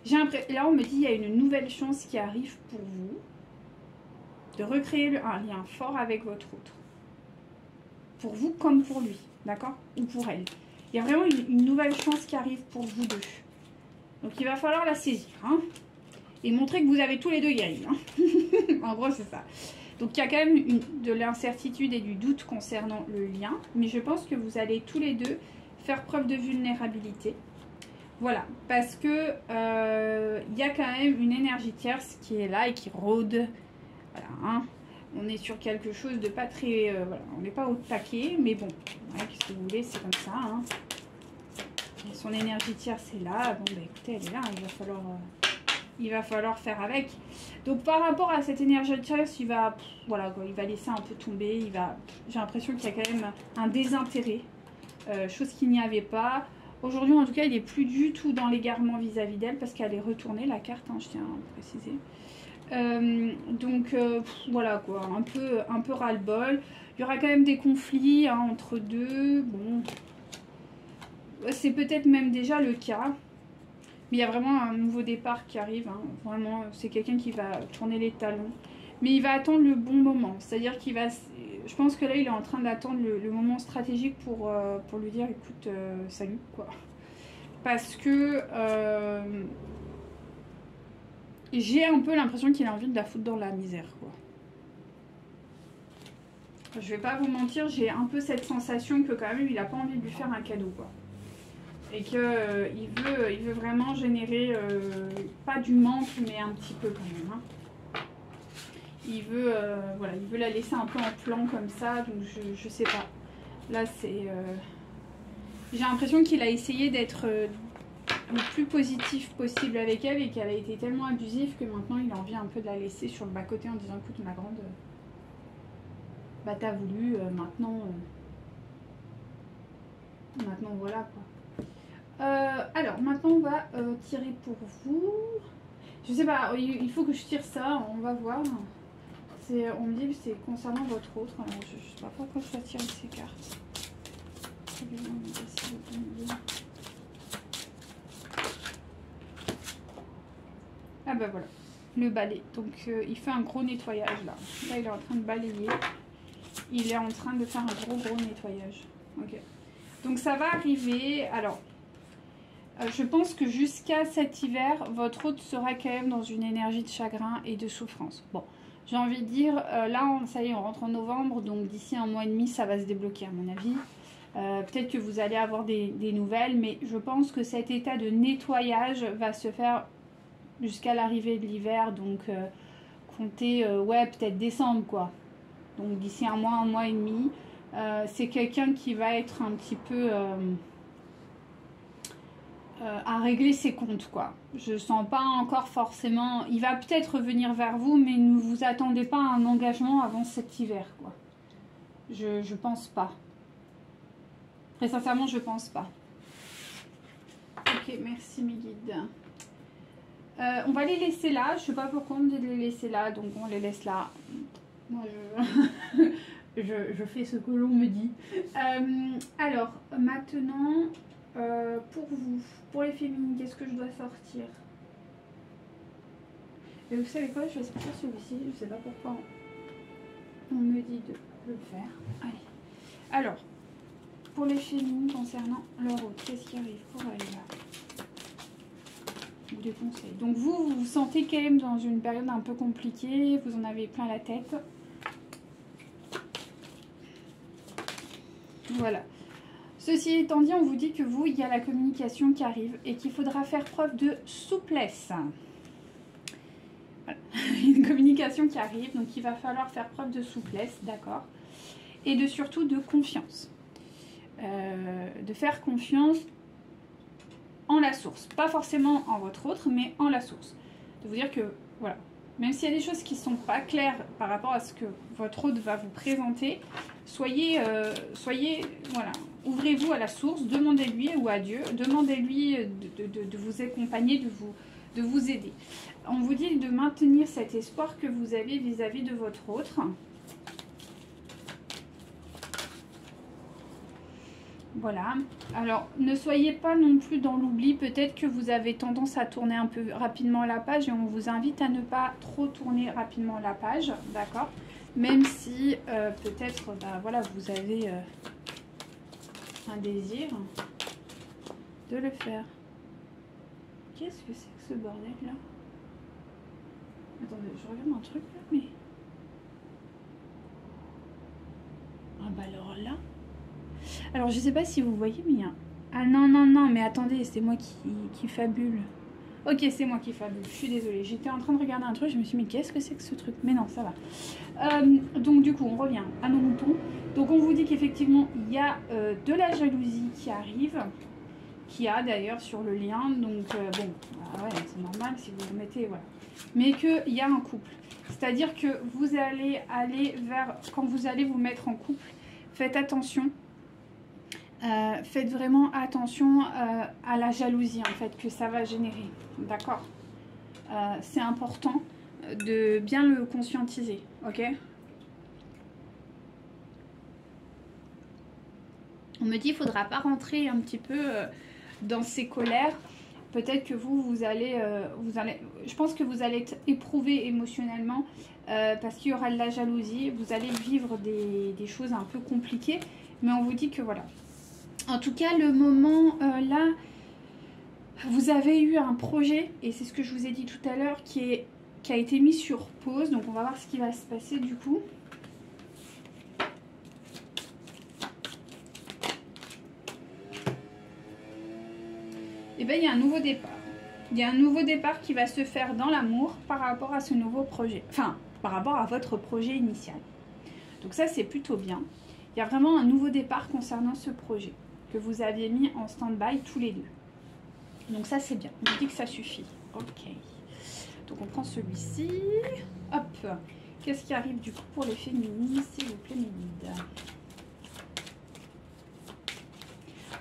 Là, on me dit qu'il y a une nouvelle chance qui arrive pour vous. De recréer un lien fort avec votre autre. Pour vous comme pour lui. D'accord? Ou pour elle. Il y a vraiment une nouvelle chance qui arrive pour vous deux. Donc, il va falloir la saisir. Hein, et montrer que vous avez tous les deux gagné. Hein. En gros, c'est ça. Donc, il y a quand même de l'incertitude et du doute concernant le lien. Mais je pense que vous allez tous les deux faire preuve de vulnérabilité. Voilà. Parce que il y a quand même une énergie tierce qui est là et qui rôde. Voilà. Hein. On est sur quelque chose de pas très... voilà. On n'est pas au taquet. Mais bon, ouais, qu'est-ce que vous voulez, c'est comme ça. Hein. Son énergie tierce est là. Bon, bah écoutez, elle est là. Il va falloir faire avec. Donc par rapport à cette énergie tierce, voilà, il va laisser un peu tomber. J'ai l'impression qu'il y a quand même un désintérêt, chose qu'il n'y avait pas. Aujourd'hui, en tout cas, il n'est plus du tout dans l'égarement vis-à-vis d'elle parce qu'elle est retournée, la carte, hein, je tiens à préciser. Donc voilà quoi, un peu ras-le-bol. Il y aura quand même des conflits hein, entre deux. Bon, c'est peut-être même déjà le cas. Mais il y a vraiment un nouveau départ qui arrive. Hein. Vraiment, c'est quelqu'un qui va tourner les talons. Mais il va attendre le bon moment. C'est-à-dire qu'il va... Je pense que là, il est en train d'attendre le moment stratégique pour lui dire, écoute, salut, quoi. Parce que j'ai un peu l'impression qu'il a envie de la foutre dans la misère, quoi. Je vais pas vous mentir, j'ai un peu cette sensation que quand même, il n'a pas envie de lui faire un cadeau, quoi. Et qu'il veut vraiment générer, pas du manque, mais un petit peu quand même. Hein. Voilà, il veut la laisser un peu en plan comme ça, donc je sais pas. Là, c'est... j'ai l'impression qu'il a essayé d'être le plus positif possible avec elle et qu'elle a été tellement abusive que maintenant, il a envie un peu de la laisser sur le bas-côté en disant, écoute, ma grande, bah t'as voulu, maintenant voilà, quoi. Alors, maintenant, on va tirer pour vous. Je sais pas, il faut que je tire ça, on va voir. On me dit que c'est concernant votre autre. Alors, je sais pas pourquoi je dois tirer ces cartes. Ah bah voilà, le balai. Donc, il fait un gros nettoyage là. Là, il est en train de balayer. Il est en train de faire un gros nettoyage. Ok. Donc, ça va arriver. Alors... je pense que jusqu'à cet hiver, votre hôte sera quand même dans une énergie de chagrin et de souffrance. Bon, j'ai envie de dire, là, ça y est, on rentre en novembre, donc d'ici un mois et demi, ça va se débloquer à mon avis. Peut-être que vous allez avoir des nouvelles, mais je pense que cet état de nettoyage va se faire jusqu'à l'arrivée de l'hiver. Donc, comptez, ouais, peut-être décembre, quoi. Donc, d'ici un mois et demi. C'est quelqu'un qui va être un petit peu à régler ses comptes, quoi. Je sens pas encore forcément... Il va peut-être revenir vers vous, mais ne vous attendez pas à un engagement avant cet hiver, quoi. Je pense pas. Très sincèrement, je pense pas. Ok, merci mes guides. On va les laisser là. Je sais pas pourquoi on me dit de les laisser là, donc on les laisse là. Moi, je fais ce que l'on me dit. Alors, maintenant, pour vous, pour les féminines, qu'est-ce que je dois sortir? Et vous savez quoi? Je vais sortir celui-ci. Je sais pas pourquoi on me dit de le faire. Allez. Alors, pour les féminines concernant leur route, qu'est-ce qui arrive pour elle là? Ou des conseils. Donc vous vous sentez quand même dans une période un peu compliquée, vous en avez plein la tête. Voilà. Ceci étant dit, on vous dit que vous, il y a la communication qui arrive et qu'il faudra faire preuve de souplesse. Voilà. Une communication qui arrive, donc il va falloir faire preuve de souplesse, d'accord, et de surtout de confiance. De faire confiance en la source. Pas forcément en votre autre, mais en la source. De vous dire que, voilà, même s'il y a des choses qui ne sont pas claires par rapport à ce que votre hôte va vous présenter, soyez voilà, ouvrez-vous à la source, demandez-lui ou à Dieu, demandez-lui de vous accompagner, de vous aider. On vous dit de maintenir cet espoir que vous avez vis-à-vis de votre autre. Voilà. Alors, ne soyez pas non plus dans l'oubli. Peut-être que vous avez tendance à tourner un peu rapidement la page et on vous invite à ne pas trop tourner rapidement la page, d'accord? Même si peut-être, bah, voilà, vous avez un désir de le faire. Qu'est-ce que c'est que ce bordel là? Attendez, je regarde un truc là, mais... Ah bah alors là... Alors, je sais pas si vous voyez, mais il y a... Ah non, non, non, mais attendez, c'est moi qui fabule. Ok, c'est moi qui fabule, je suis désolée. J'étais en train de regarder un truc, je me suis dit, mais qu'est-ce que c'est que ce truc? Mais non, ça va. Donc, du coup, on revient à nos moutons. Donc, on vous dit qu'effectivement, il y a de la jalousie qui arrive, qui a d'ailleurs sur le lien. Donc, bon, bah ouais, c'est normal si vous vous mettez, voilà. Mais qu'il y a un couple. C'est-à-dire que vous allez aller vers... Quand vous allez vous mettre en couple, faites attention. Faites vraiment attention à la jalousie en fait que ça va générer, d'accord? C'est important de bien le conscientiser, ok? On me dit il ne faudra pas rentrer un petit peu dans ces colères. Peut-être que vous allez, je pense que vous allez être éprouvé émotionnellement parce qu'il y aura de la jalousie. Vous allez vivre des choses un peu compliquées, mais on vous dit que voilà. En tout cas, le moment là, vous avez eu un projet, et c'est ce que je vous ai dit tout à l'heure, qui a été mis sur pause. Donc, on va voir ce qui va se passer du coup. Et bien, il y a un nouveau départ. Il y a un nouveau départ qui va se faire dans l'amour par rapport à ce nouveau projet. Enfin, par rapport à votre projet initial. Donc ça, c'est plutôt bien. Il y a vraiment un nouveau départ concernant ce projet que vous aviez mis en stand-by tous les deux. Donc ça, c'est bien. On dit que ça suffit. Ok. Donc on prend celui-ci. Hop. Qu'est-ce qui arrive du coup pour les féminines, s'il vous plaît, mes guides?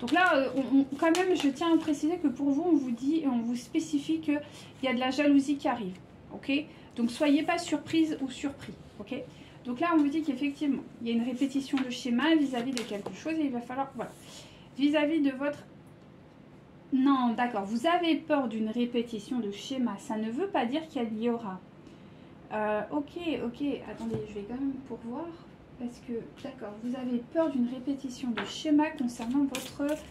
Donc là, quand même, je tiens à préciser que pour vous, on vous dit, on vous spécifie qu'il y a de la jalousie qui arrive. Ok? Donc soyez pas surprise ou surpris. Ok? Donc là, on vous dit qu'effectivement, il y a une répétition de schéma vis-à-vis de quelque chose et il va falloir... Voilà. Vis-à-vis de votre... Non, d'accord. Vous avez peur d'une répétition de schéma. Ça ne veut pas dire qu'il y aura. Ok. Attendez, je vais quand même pour voir. Parce que, d'accord, vous avez peur d'une répétition de schéma concernant votre autre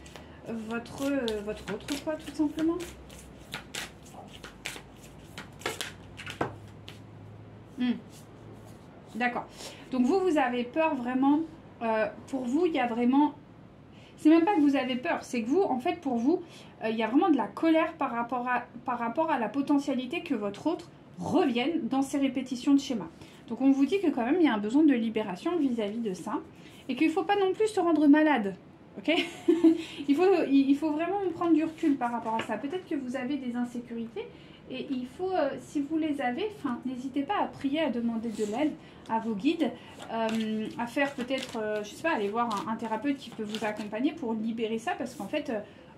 quoi, tout simplement. D'accord. Donc vous avez peur vraiment... pour vous, il y a vraiment c'est même pas que vous avez peur, c'est que vous, en fait, pour vous, il y a vraiment de la colère par rapport à la potentialité que votre autre revienne dans ces répétitions de schémas. Donc on vous dit que quand même, il y a un besoin de libération vis-à-vis de ça, et qu'il ne faut pas non plus se rendre malade. Ok. il faut vraiment prendre du recul par rapport à ça. Peut-être que vous avez des insécurités et il faut, si vous les avez, n'hésitez pas à prier, à demander de l'aide à vos guides, à faire peut-être, je sais pas, aller voir un thérapeute qui peut vous accompagner pour libérer ça parce qu'en fait,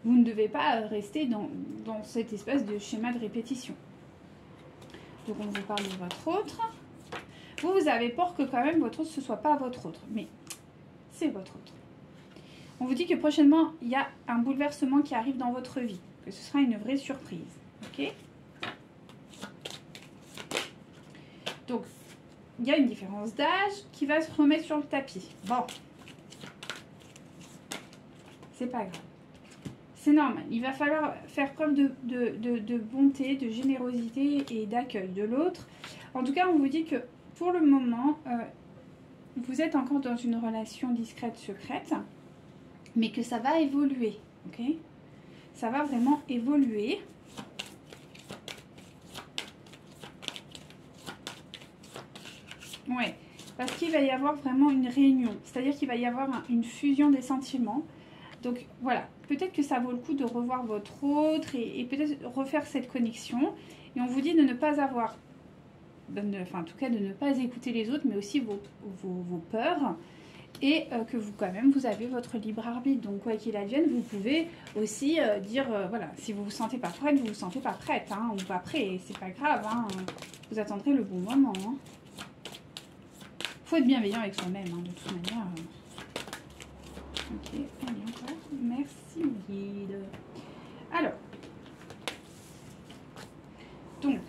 vous ne devez pas rester dans cette espèce de schéma de répétition. Donc on vous parle de votre autre. Vous avez peur que quand même votre autre, ce ne soit pas votre autre, mais c'est votre autre. On vous dit que prochainement, il y a un bouleversement qui arrive dans votre vie, que ce sera une vraie surprise. Ok. Donc, il y a une différence d'âge qui va se remettre sur le tapis. Bon. C'est pas grave. C'est normal. Il va falloir faire preuve de bonté, de générosité et d'accueil de l'autre. En tout cas, on vous dit que pour le moment, vous êtes encore dans une relation discrète, secrète, mais que ça va évoluer. Ok. Ça va vraiment évoluer. Ouais, parce qu'il va y avoir vraiment une réunion, c'est-à-dire qu'il va y avoir une fusion des sentiments. Donc voilà, peut-être que ça vaut le coup de revoir votre autre et peut-être refaire cette connexion. Et on vous dit de ne pas avoir, en tout cas de ne pas écouter les autres, mais aussi vos peurs. Et que vous, quand même, vous avez votre libre arbitre. Donc quoi qu'il advienne, vous pouvez aussi dire, voilà, si vous vous sentez pas prête, vous vous sentez pas prête, hein, ou pas prêt, c'est pas grave, hein, vous attendrez le bon moment, hein. Faut être bienveillant avec soi-même, hein, de toute manière. Ok, allez encore. Merci guide. Alors, donc,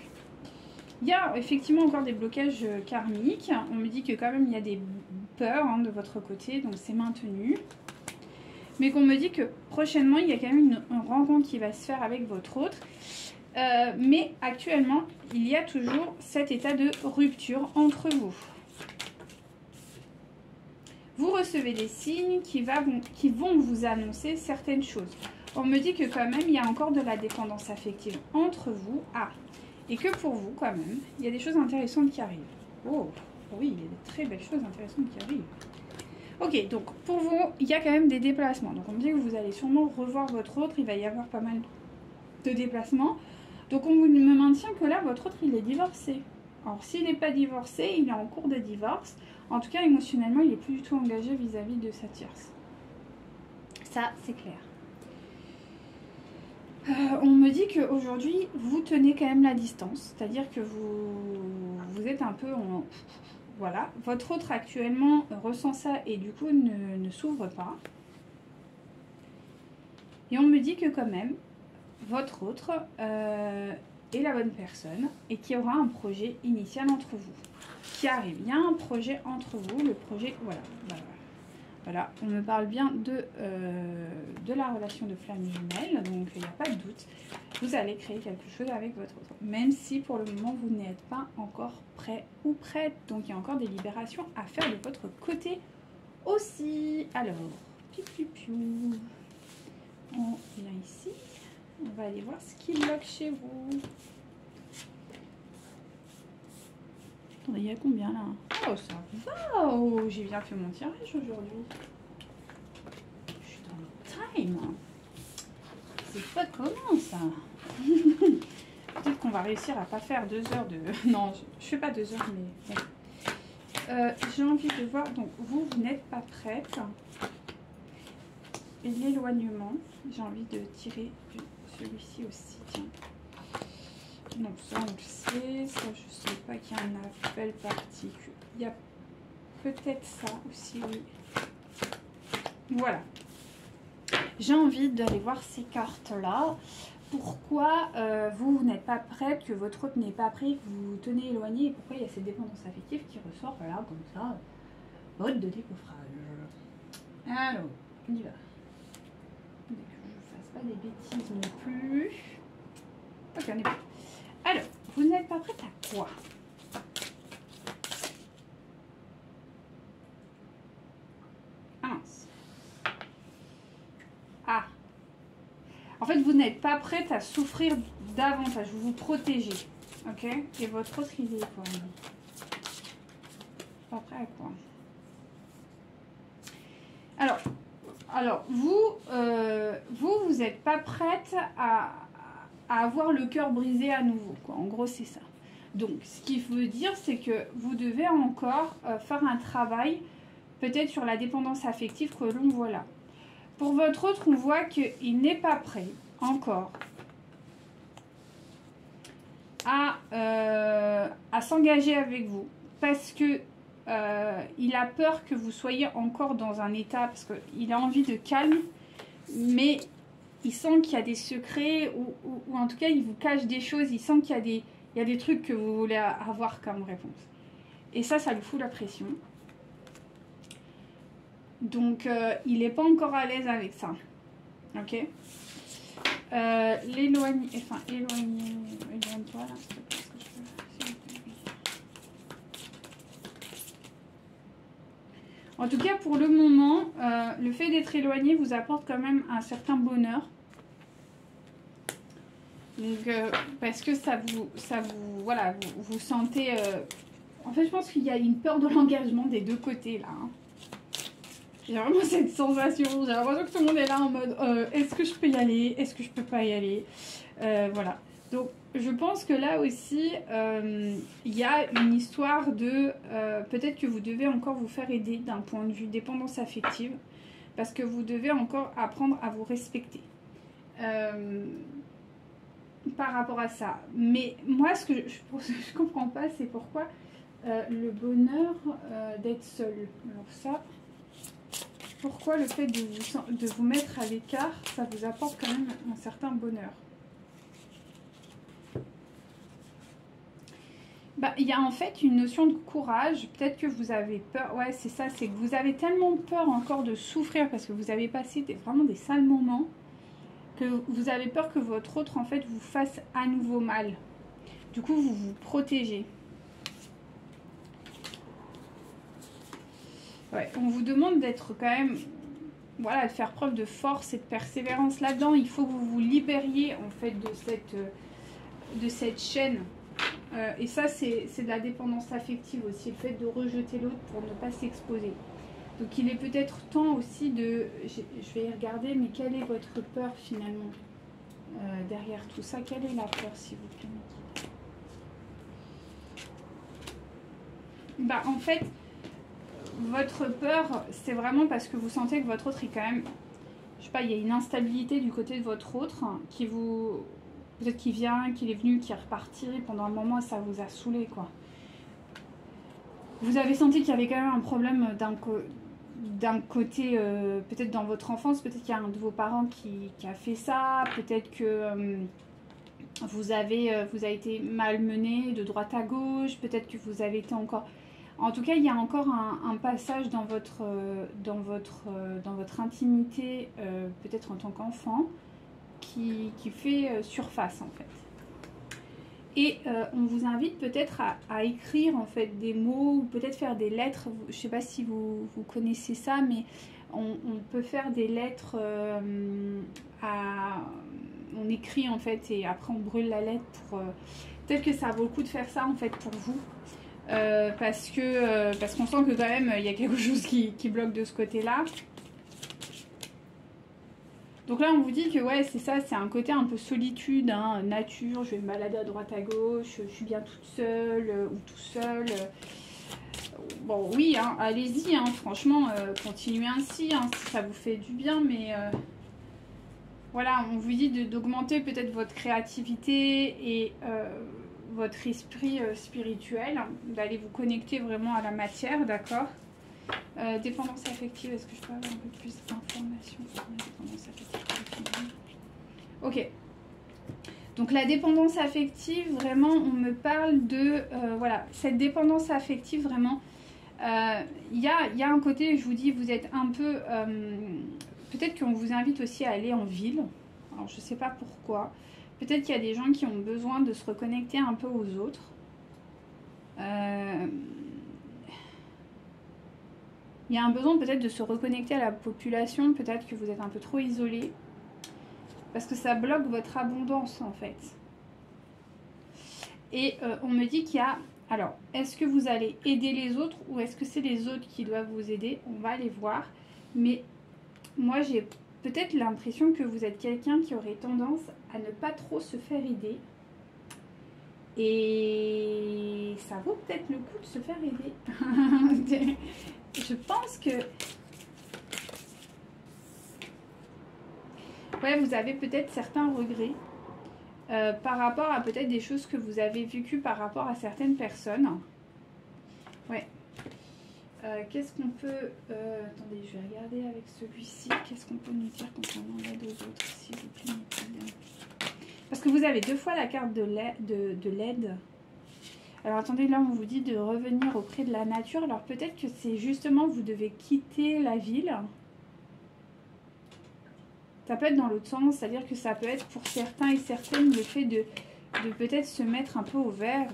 il y a effectivement encore des blocages karmiques. On me dit que quand même il y a des peurs, hein, de votre côté, donc c'est maintenu. Mais qu'on me dit que prochainement il y a quand même une rencontre qui va se faire avec votre autre. Mais actuellement, il y a toujours cet état de rupture entre vous. Vous recevez des signes qui vont vous annoncer certaines choses. On me dit que quand même, il y a encore de la dépendance affective entre vous. Ah, et que pour vous, quand même, il y a des choses intéressantes qui arrivent. Oh, oui, il y a de très belles choses intéressantes qui arrivent. Ok, donc pour vous, il y a quand même des déplacements. Donc on me dit que vous allez sûrement revoir votre autre. Il va y avoir pas mal de déplacements. Donc on me maintient que là, votre autre, il est divorcé. Alors s'il n'est pas divorcé, il est en cours de divorce. En tout cas, émotionnellement, il n'est plus du tout engagé vis-à-vis de sa tierce. Ça, c'est clair. On me dit qu'aujourd'hui, vous tenez quand même la distance. C'est-à-dire que vous êtes un peu en... Voilà. Votre autre, actuellement, ressent ça et du coup, ne s'ouvre pas. Et on me dit que quand même, votre autre est la bonne personne et qu'il y aura un projet initial entre vous. Qui arrive. Il y a un projet entre vous, le projet, voilà, on me parle bien de la relation de flamme jumelle, donc il n'y a pas de doute, vous allez créer quelque chose avec votre autre, même si pour le moment vous n'êtes pas encore prêt ou prête, donc il y a encore des libérations à faire de votre côté aussi. Alors, piou piou piou, on vient ici, on va aller voir ce qui bloque chez vous. Attendez, il y a combien là? Oh, ça va! Oh, j'ai bien fait mon tirage aujourd'hui. Je suis dans le time. C'est pas comment ça? Peut-être qu'on va réussir à pas faire 2 heures de... Non, je fais pas 2 heures, mais... Ouais. J'ai envie de voir... Donc, vous n'êtes pas prête. Et l'éloignement, j'ai envie de tirer celui-ci aussi, tiens. Donc ça on le sait, ça je sais pas qu'il y a un appel particulier. Il y a peut-être ça aussi, oui. Voilà. J'ai envie d'aller voir ces cartes-là. Pourquoi vous n'êtes pas prête, que votre autre n'est pas prêt, que vous vous tenez éloigné, et pourquoi il y a cette dépendance affective qui ressort là, comme ça, mode de décoffrage. Alors, on y va. Que je ne fasse pas des bêtises non plus. Ok, on est bon. Alors, vous n'êtes pas prête à quoi? Ah mince. En fait, vous n'êtes pas prête à souffrir davantage. Vous vous protégez. Ok? Et votre autre, il est quoi? Pas prêt à quoi? Alors vous n'êtes pas prête à avoir le cœur brisé à nouveau, quoi. En gros, c'est ça. Donc, ce qu'il veut dire, c'est que vous devez encore faire un travail, peut-être sur la dépendance affective que l'on voit là. Pour votre autre, on voit qu'il n'est pas prêt encore à s'engager avec vous parce que il a peur que vous soyez encore dans un état, parce qu'il a envie de calme, mais il sent qu'il y a des secrets ou en tout cas il vous cache des choses, il sent qu'il y a des trucs que vous voulez avoir comme réponse. Et ça lui fout la pression. Donc il n'est pas encore à l'aise avec ça. Ok. Éloigne-toi là. En tout cas, pour le moment, le fait d'être éloigné vous apporte quand même un certain bonheur. Donc, parce que voilà, vous sentez... En fait, je pense qu'il y a une peur de l'engagement des deux côtés, là. Hein. J'ai vraiment cette sensation. J'ai l'impression que tout le monde est là en mode est-ce que je peux y aller? Est-ce que je peux pas y aller? Voilà. Donc, je pense que là aussi, il y a une histoire de... peut-être que vous devez encore vous faire aider d'un point de vue dépendance affective. Parce que vous devez encore apprendre à vous respecter. Par rapport à ça. Mais moi, ce que je comprends pas, c'est pourquoi le bonheur d'être seul. Alors ça... Pourquoi le fait de vous mettre à l'écart, ça vous apporte quand même un certain bonheur? Bah, il y a en fait une notion de courage. Peut-être que vous avez peur. Ouais, c'est ça. C'est que vous avez tellement peur encore de souffrir parce que vous avez passé vraiment des sales moments que vous avez peur que votre autre, en fait, vous fasse à nouveau mal. Du coup, vous vous protégez. Ouais, on vous demande d'être quand même, voilà, de faire preuve de force et de persévérance là-dedans. Il faut que vous vous libériez en fait de cette chaîne. Et ça, c'est de la dépendance affective aussi, le fait de rejeter l'autre pour ne pas s'exposer. Donc il est peut-être temps aussi de... Je vais y regarder, mais quelle est votre peur finalement derrière tout ça? Quelle est la peur, s'il vous plaît? Bah, en fait... Votre peur, c'est vraiment parce que vous sentez que votre autre est quand même... Je sais pas, il y a une instabilité du côté de votre autre qui vous... Peut-être qu'il vient, qu'il est venu, qu'il est reparti pendant un moment, ça vous a saoulé, quoi. Vous avez senti qu'il y avait quand même un problème d'un côté, peut-être dans votre enfance, peut-être qu'il y a un de vos parents qui a fait ça, peut-être que vous avez été malmené de droite à gauche, peut-être que vous avez été encore... En tout cas, il y a encore un passage dans votre intimité, peut-être en tant qu'enfant, qui fait surface en fait. Et on vous invite peut-être à écrire en fait des mots, ou peut-être faire des lettres. Je ne sais pas si vous connaissez ça, mais on peut faire des lettres on écrit en fait et après on brûle la lettre pour... Peut-être que ça vaut le coup de faire ça en fait pour vous. Parce qu'on sent que quand même il y a quelque chose qui bloque de ce côté-là. Donc là on vous dit que ouais c'est ça, c'est un côté un peu solitude, hein, nature, je vais me balader à droite à gauche, je suis bien toute seule ou tout seul. Bon oui, hein, allez-y, hein, franchement, continuez ainsi, hein, si ça vous fait du bien, mais voilà, on vous dit d'augmenter peut-être votre créativité et votre esprit spirituel, d'aller vous connecter vraiment à la matière, d'accord? Dépendance affective, est-ce que je peux avoir un peu plus d'informations sur la dépendance affective? Ok. Donc la dépendance affective, vraiment, on me parle de... voilà, cette dépendance affective, vraiment, il y a un côté, je vous dis, vous êtes un peu... peut-être qu'on vous invite aussi à aller en ville. Alors, je ne sais pas pourquoi. Peut-être qu'il y a des gens qui ont besoin de se reconnecter un peu aux autres. Il y a un besoin peut-être de se reconnecter à la population. Peut-être que vous êtes un peu trop isolé. Parce que ça bloque votre abondance en fait. Et on me dit qu'il y a... Alors, est-ce que vous allez aider les autres ou est-ce que c'est les autres qui doivent vous aider? On va aller voir. Mais moi, j'ai peut-être l'impression que vous êtes quelqu'un qui aurait tendance à ne pas trop se faire aider. Et ça vaut peut-être le coup de se faire aider. Je pense que... Ouais, vous avez peut-être certains regrets par rapport à peut-être des choses que vous avez vécues par rapport à certaines personnes. Ouais. Qu'est-ce qu'on peut... attendez, je vais regarder avec celui-ci. Qu'est-ce qu'on peut nous dire concernant l'aide aux autres, s'il vous plaît. Parce que vous avez 2 fois la carte de l'aide. Alors attendez, là on vous dit de revenir auprès de la nature. Alors peut-être que c'est justement vous devez quitter la ville. Ça peut être dans l'autre sens, c'est-à-dire que ça peut être pour certains et certaines le fait de peut-être se mettre un peu au vert.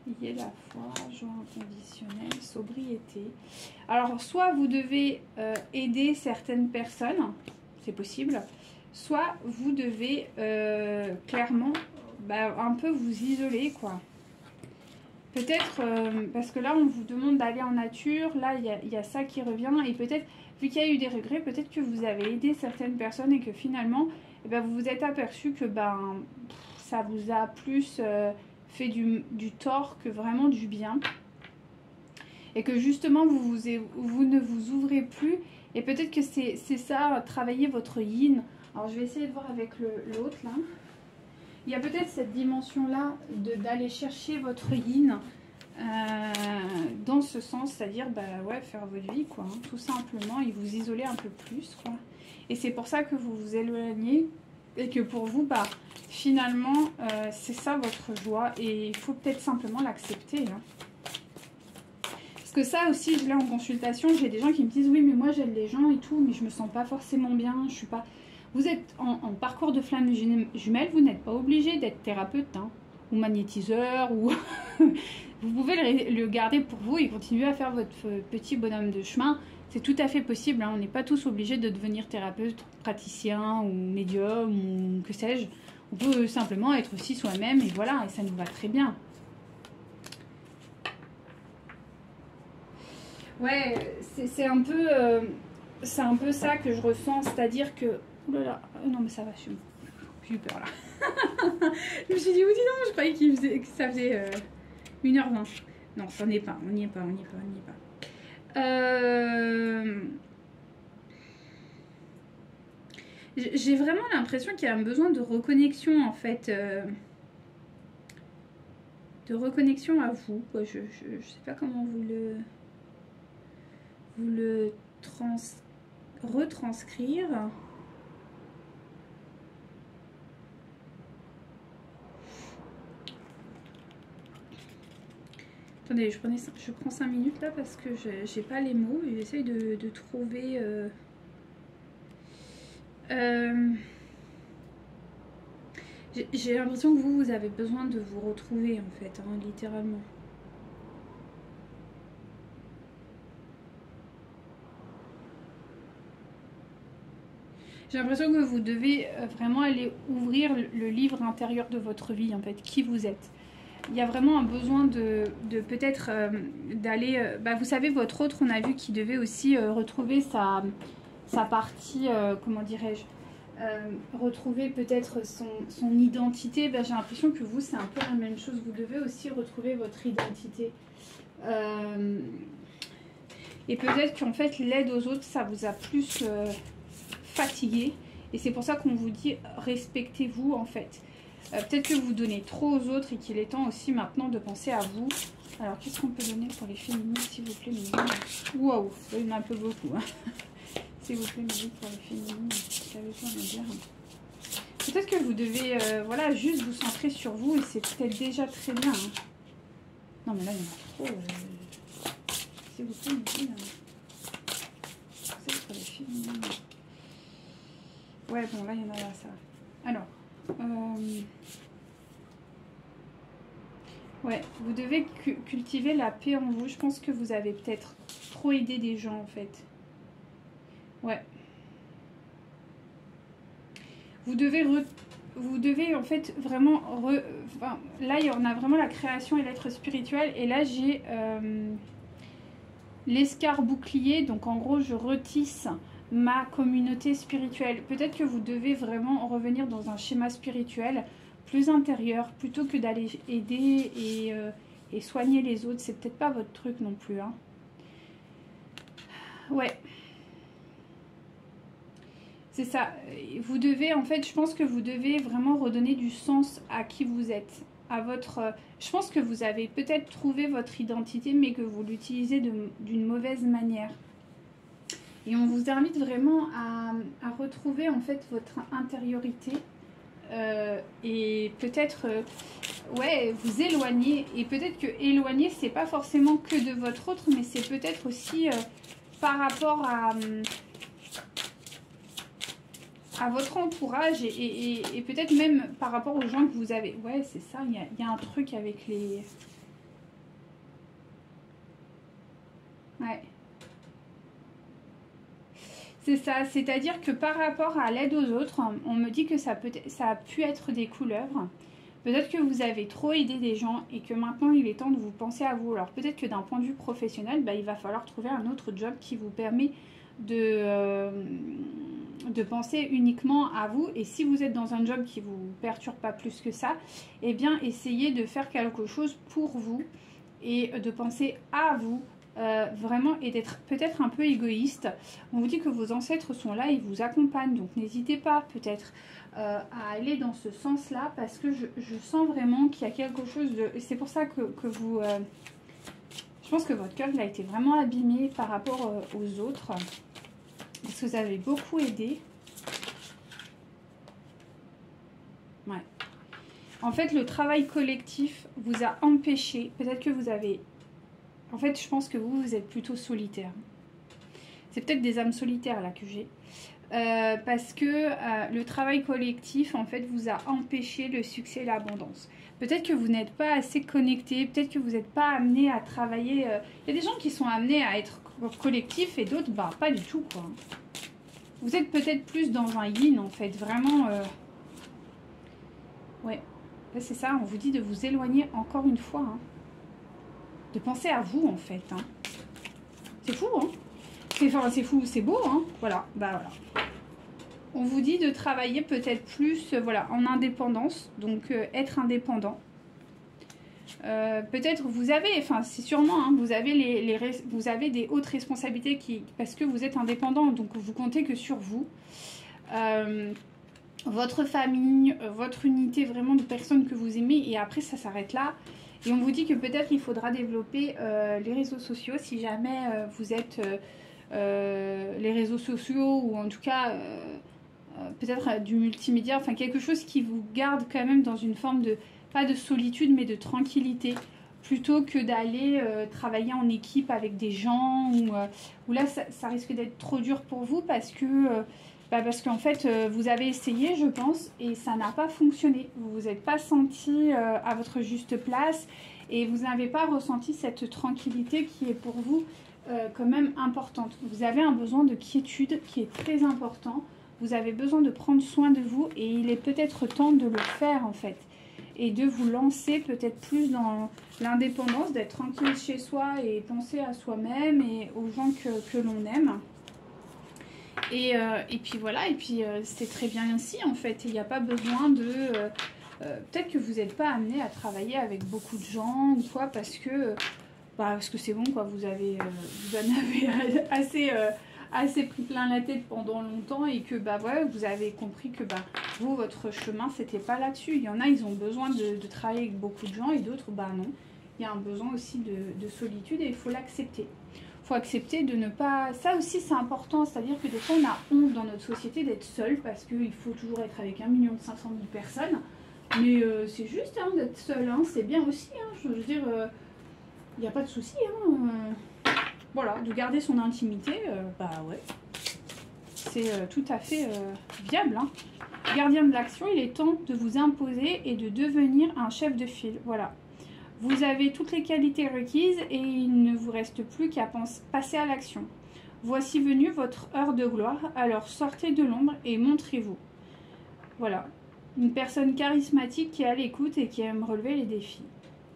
Ayez la foi, joie inconditionnelle, sobriété. Alors soit vous devez aider certaines personnes, c'est possible. Soit vous devez clairement un peu vous isoler, quoi. Peut-être parce que là on vous demande d'aller en nature, là il y a ça qui revient et peut-être vu qu'il y a eu des regrets, peut-être que vous avez aidé certaines personnes et que finalement vous vous êtes aperçu que ça vous a plus fait du tort que vraiment du bien et que justement vous ne vous ouvrez plus et peut-être que c'est ça, travailler votre yin. Alors je vais essayer de voir avec l'autre là. Il y a peut-être cette dimension-là d'aller chercher votre yin dans ce sens, c'est-à-dire ouais, faire votre vie, quoi, hein, tout simplement, et vous isoler un peu plus, quoi. Et c'est pour ça que vous vous éloignez et que pour vous, finalement, c'est ça votre joie et il faut peut-être simplement l'accepter. Hein. Parce que ça aussi, je l'ai en consultation, j'ai des gens qui me disent « Oui, mais moi j'aide les gens et tout, mais je me sens pas forcément bien, je suis pas... » Vous êtes en parcours de flamme jumelle, vous n'êtes pas obligé d'être thérapeute hein, ou magnétiseur. Ou vous pouvez le garder pour vous et continuer à faire votre petit bonhomme de chemin. C'est tout à fait possible. Hein. On n'est pas tous obligés de devenir thérapeute, praticien ou médium ou que sais-je. On peut simplement être aussi soi-même et voilà, et ça nous va très bien. Ouais, c'est un peu ça que je ressens, c'est-à-dire que... Ouh là là, non mais ça va, j'ai eu peur là. Je me suis dit, oui, dis non, je croyais que ça faisait 1h20. Non, ça n'est pas, on n'y est pas. J'ai vraiment l'impression qu'il y a un besoin de reconnexion en fait. De reconnexion à vous. Je sais pas comment vous le retranscrire. Attendez, je prends 5 minutes là parce que j'ai pas les mots et j'essaye de trouver... j'ai l'impression que vous avez besoin de vous retrouver en fait, hein, littéralement. J'ai l'impression que vous devez vraiment aller ouvrir le livre intérieur de votre vie en fait, qui vous êtes. Il y a vraiment un besoin de peut-être d'aller... vous savez, votre autre, on a vu qu'il devait aussi retrouver sa partie, comment dirais-je, retrouver peut-être son identité. J'ai l'impression que vous, c'est un peu la même chose. Vous devez aussi retrouver votre identité. Et peut-être qu'en fait, l'aide aux autres, ça vous a plus fatigué. Et c'est pour ça qu'on vous dit, respectez-vous en fait. Peut-être que vous donnez trop aux autres et qu'il est temps aussi maintenant de penser à vous. Alors, qu'est-ce qu'on peut donner pour les féminines, s'il vous plaît, Waouh, il y en a un peu beaucoup. Hein. S'il vous plaît, Mélie, pour les féminines, vous avez quoi à me dire. Peut-être que vous devez, voilà, juste vous centrer sur vous et c'est peut-être déjà très bien. Hein. Non, mais là, il y en a trop. S'il vous plaît, Mélie. C'est pour les féminines. Ouais, bon, là, il y en a là, ça. Alors... ouais, vous devez cultiver la paix en vous. Je pense que vous avez peut-être trop aidé des gens en fait. Ouais. vous devez en fait vraiment... Enfin, là, on a vraiment la création et l'être spirituel. Et là, j'ai l'escarbouclier. Donc, en gros, je retisse ma communauté spirituelle. Peut-être que vous devez vraiment revenir dans un schéma spirituel plus intérieur, plutôt que d'aller aider et soigner les autres. C'est peut-être pas votre truc non plus, hein. Ouais. C'est ça. Vous devez, en fait, je pense que vous devez vraiment redonner du sens à qui vous êtes. À votre... Je pense que vous avez peut-être trouvé votre identité, mais que vous l'utilisez d'une mauvaise manière. Et on vous invite vraiment à retrouver, en fait, votre intériorité. Et peut-être, ouais, vous éloigner. Et peut-être que éloigner, c'est pas forcément que de votre autre, mais c'est peut-être aussi par rapport à votre entourage et peut-être même par rapport aux gens que vous avez. Ouais, c'est ça, il y a un truc avec les... Ouais. C'est ça, c'est-à-dire que par rapport à l'aide aux autres, on me dit que ça a pu être des couleuvres. Peut-être que vous avez trop aidé des gens et que maintenant il est temps de vous penser à vous. Alors peut-être que d'un point de vue professionnel, il va falloir trouver un autre job qui vous permet de penser uniquement à vous. Et si vous êtes dans un job qui ne vous perturbe pas plus que ça, eh bien essayez de faire quelque chose pour vous et de penser à vous. Vraiment, et d'être peut-être un peu égoïste. On vous dit que vos ancêtres sont là, ils vous accompagnent, donc n'hésitez pas peut-être à aller dans ce sens-là, parce que je sens vraiment qu'il y a quelque chose de... C'est pour ça que vous... je pense que votre cœur il a été vraiment abîmé par rapport aux autres, parce que vous avez beaucoup aidé. Ouais. En fait, le travail collectif vous a empêché, peut-être que vous avez... En fait, je pense que vous êtes plutôt solitaire. C'est peut-être des âmes solitaires là que j'ai. Parce que le travail collectif, en fait, vous a empêché le succès et l'abondance. Peut-être que vous n'êtes pas assez connecté, peut-être que vous n'êtes pas amené à travailler. Il y a des gens qui sont amenés à être collectifs et d'autres, pas du tout, quoi. Vous êtes peut-être plus dans un yin, en fait, vraiment... Ouais, là, c'est ça, on vous dit de vous éloigner encore une fois, hein. De penser à vous, en fait, hein. C'est fou, hein. C'est fou, c'est beau, hein. Voilà, voilà. On vous dit de travailler peut-être plus, voilà, en indépendance. Donc, être indépendant. Peut-être vous avez, enfin, c'est sûrement, hein, vous avez vous avez des hautes responsabilités parce que vous êtes indépendant. Donc, vous comptez que sur vous. Votre famille, votre unité vraiment de personnes que vous aimez. Et après, ça s'arrête là. Et on vous dit que peut-être il faudra développer les réseaux sociaux si jamais vous êtes les réseaux sociaux ou en tout cas peut-être du multimédia, enfin quelque chose qui vous garde quand même dans une forme de, pas de solitude mais de tranquillité, plutôt que d'aller travailler en équipe avec des gens où là ça risque d'être trop dur pour vous parce que... parce qu'en fait, vous avez essayé, je pense, et ça n'a pas fonctionné. Vous vous êtes pas senti à votre juste place et vous n'avez pas ressenti cette tranquillité qui est pour vous quand même importante. Vous avez un besoin de quiétude qui est très important. Vous avez besoin de prendre soin de vous et il est peut-être temps de le faire en fait. Et de vous lancer peut-être plus dans l'indépendance, d'être tranquille chez soi et penser à soi-même et aux gens que l'on aime. Et puis voilà, et puis c'est très bien ainsi en fait. Il n'y a pas besoin de... peut-être que vous n'êtes pas amené à travailler avec beaucoup de gens ou quoi, parce que c'est bon quoi, vous en avez assez pris plein la tête pendant longtemps et que ouais, vous avez compris que vous, votre chemin, c'était pas là-dessus. Il y en a, ils ont besoin de travailler avec beaucoup de gens et d'autres, non. Il y a un besoin aussi de solitude et il faut l'accepter. Faut accepter de ne pas... Ça aussi, c'est important. C'est-à-dire que des fois, on a honte dans notre société d'être seul parce qu'il faut toujours être avec 1 500 000 personnes. Mais c'est juste hein, d'être seul. Hein, c'est bien aussi. Hein, je veux dire, il n'y a pas de souci. Hein, voilà, de garder son intimité, ouais. C'est tout à fait viable. Hein. Gardien de l'action, il est temps de vous imposer et de devenir un chef de file. Voilà. Vous avez toutes les qualités requises et il ne vous reste plus qu'à passer à l'action. Voici venue votre heure de gloire, alors sortez de l'ombre et montrez-vous. Voilà. Une personne charismatique qui est à l'écoute et qui aime relever les défis.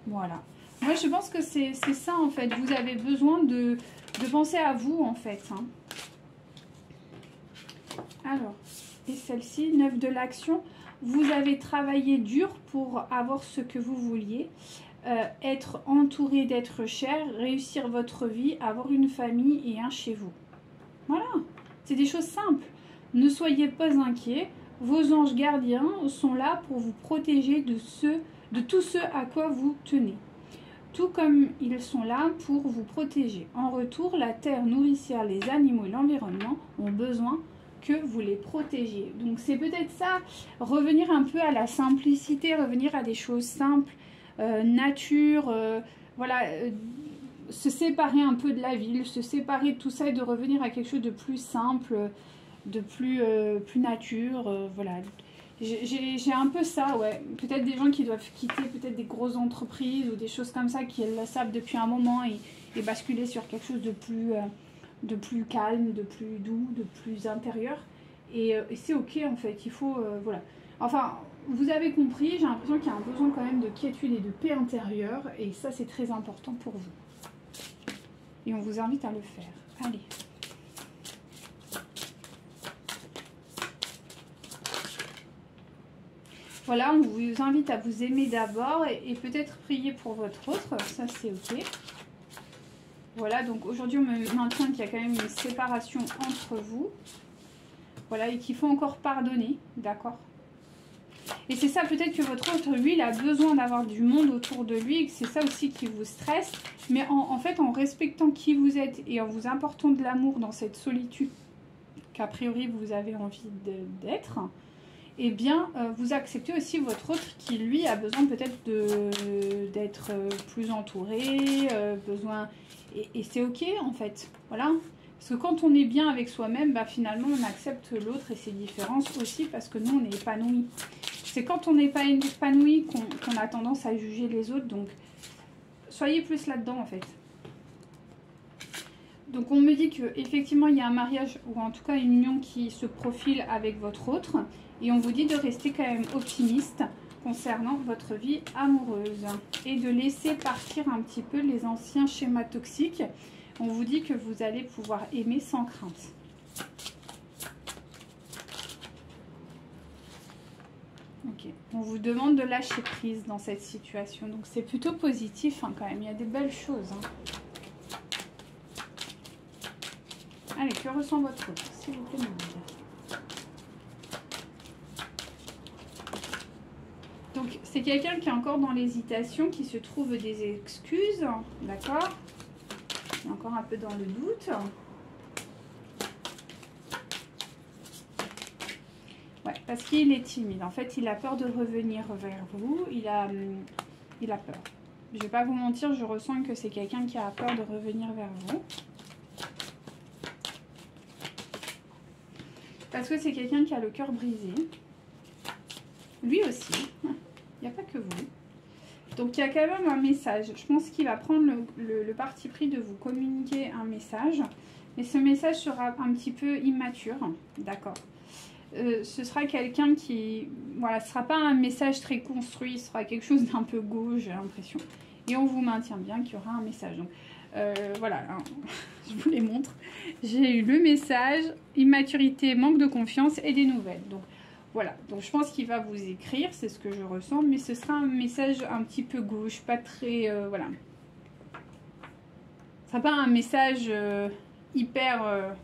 Voilà. Moi, je pense que c'est ça, en fait. Vous avez besoin de penser à vous, en fait. Hein. Alors, et celle-ci, 9 de l'action. Vous avez travaillé dur pour avoir ce que vous vouliez. Être entouré d'êtres chers, réussir votre vie, avoir une famille et un chez vous. Voilà. C'est des choses simples. Ne soyez pas inquiets. Vos anges gardiens sont là pour vous protéger de tout ce à quoi vous tenez. Tout comme ils sont là pour vous protéger. En retour, la terre nourricière, les animaux et l'environnement ont besoin que vous les protégiez. Donc c'est peut-être ça, revenir un peu à la simplicité, revenir à des choses simples, nature, voilà, se séparer un peu de la ville, se séparer de tout ça et de revenir à quelque chose de plus simple, de plus nature, voilà. J'ai un peu ça, ouais. Peut-être des gens qui doivent quitter peut-être des grosses entreprises ou des choses comme ça qui le savent depuis un moment et basculer sur quelque chose de plus calme, de plus doux, de plus intérieur. Et c'est ok en fait, il faut, voilà. Enfin, vous avez compris, j'ai l'impression qu'il y a un besoin quand même de quiétude et de paix intérieure. Et ça, c'est très important pour vous. Et on vous invite à le faire. Allez. Voilà, on vous invite à vous aimer d'abord et peut-être prier pour votre autre. Ça, c'est ok. Voilà, donc aujourd'hui, on me maintient qu'il y a quand même une séparation entre vous. Voilà, et qu'il faut encore pardonner, d'accord? Et c'est ça, peut-être que votre autre, lui, il a besoin d'avoir du monde autour de lui et que c'est ça aussi qui vous stresse. Mais en fait, en respectant qui vous êtes et en vous apportant de l'amour dans cette solitude qu'a priori vous avez envie d'être, eh bien, vous acceptez aussi votre autre qui, lui, a besoin peut-être d'être plus entouré, besoin... Et c'est ok, en fait. Voilà. Parce que quand on est bien avec soi-même, bah, finalement, on accepte l'autre et ses différences aussi parce que nous, on est épanoui. C'est quand on n'est pas épanoui qu'on a tendance à juger les autres. Donc, soyez plus là-dedans, en fait. Donc, on me dit qu'effectivement, il y a un mariage ou en tout cas une union qui se profile avec votre autre. Et on vous dit de rester quand même optimiste concernant votre vie amoureuse et de laisser partir un petit peu les anciens schémas toxiques. On vous dit que vous allez pouvoir aimer sans crainte. Ok. On vous demande de lâcher prise dans cette situation. Donc c'est plutôt positif hein, quand même. Il y a des belles choses. Hein. Allez, que ressent votre autre, s'il vous plaît, madame. Donc c'est quelqu'un qui est encore dans l'hésitation, qui se trouve des excuses. D'accord ? Encore un peu dans le doute. Ouais, parce qu'il est timide. En fait, il a peur de revenir vers vous. Il a peur. Je ne vais pas vous mentir, je ressens que c'est quelqu'un qui a peur de revenir vers vous. Parce que c'est quelqu'un qui a le cœur brisé. Lui aussi. Il n'y a pas que vous. Donc, il y a quand même un message. Je pense qu'il va prendre le parti pris de vous communiquer un message. Mais ce message sera un petit peu immature. D'accord. Ce sera quelqu'un qui... Voilà, ce ne sera pas un message très construit. Ce sera quelque chose d'un peu gauche, j'ai l'impression. Et on vous maintient bien qu'il y aura un message. Donc, voilà. Hein, je vous les montre. J'ai eu le message, immaturité, manque de confiance et des nouvelles. Donc, voilà, donc je pense qu'il va vous écrire, c'est ce que je ressens, mais ce sera un message un petit peu gauche, pas très, voilà. Ce sera pas un message hyper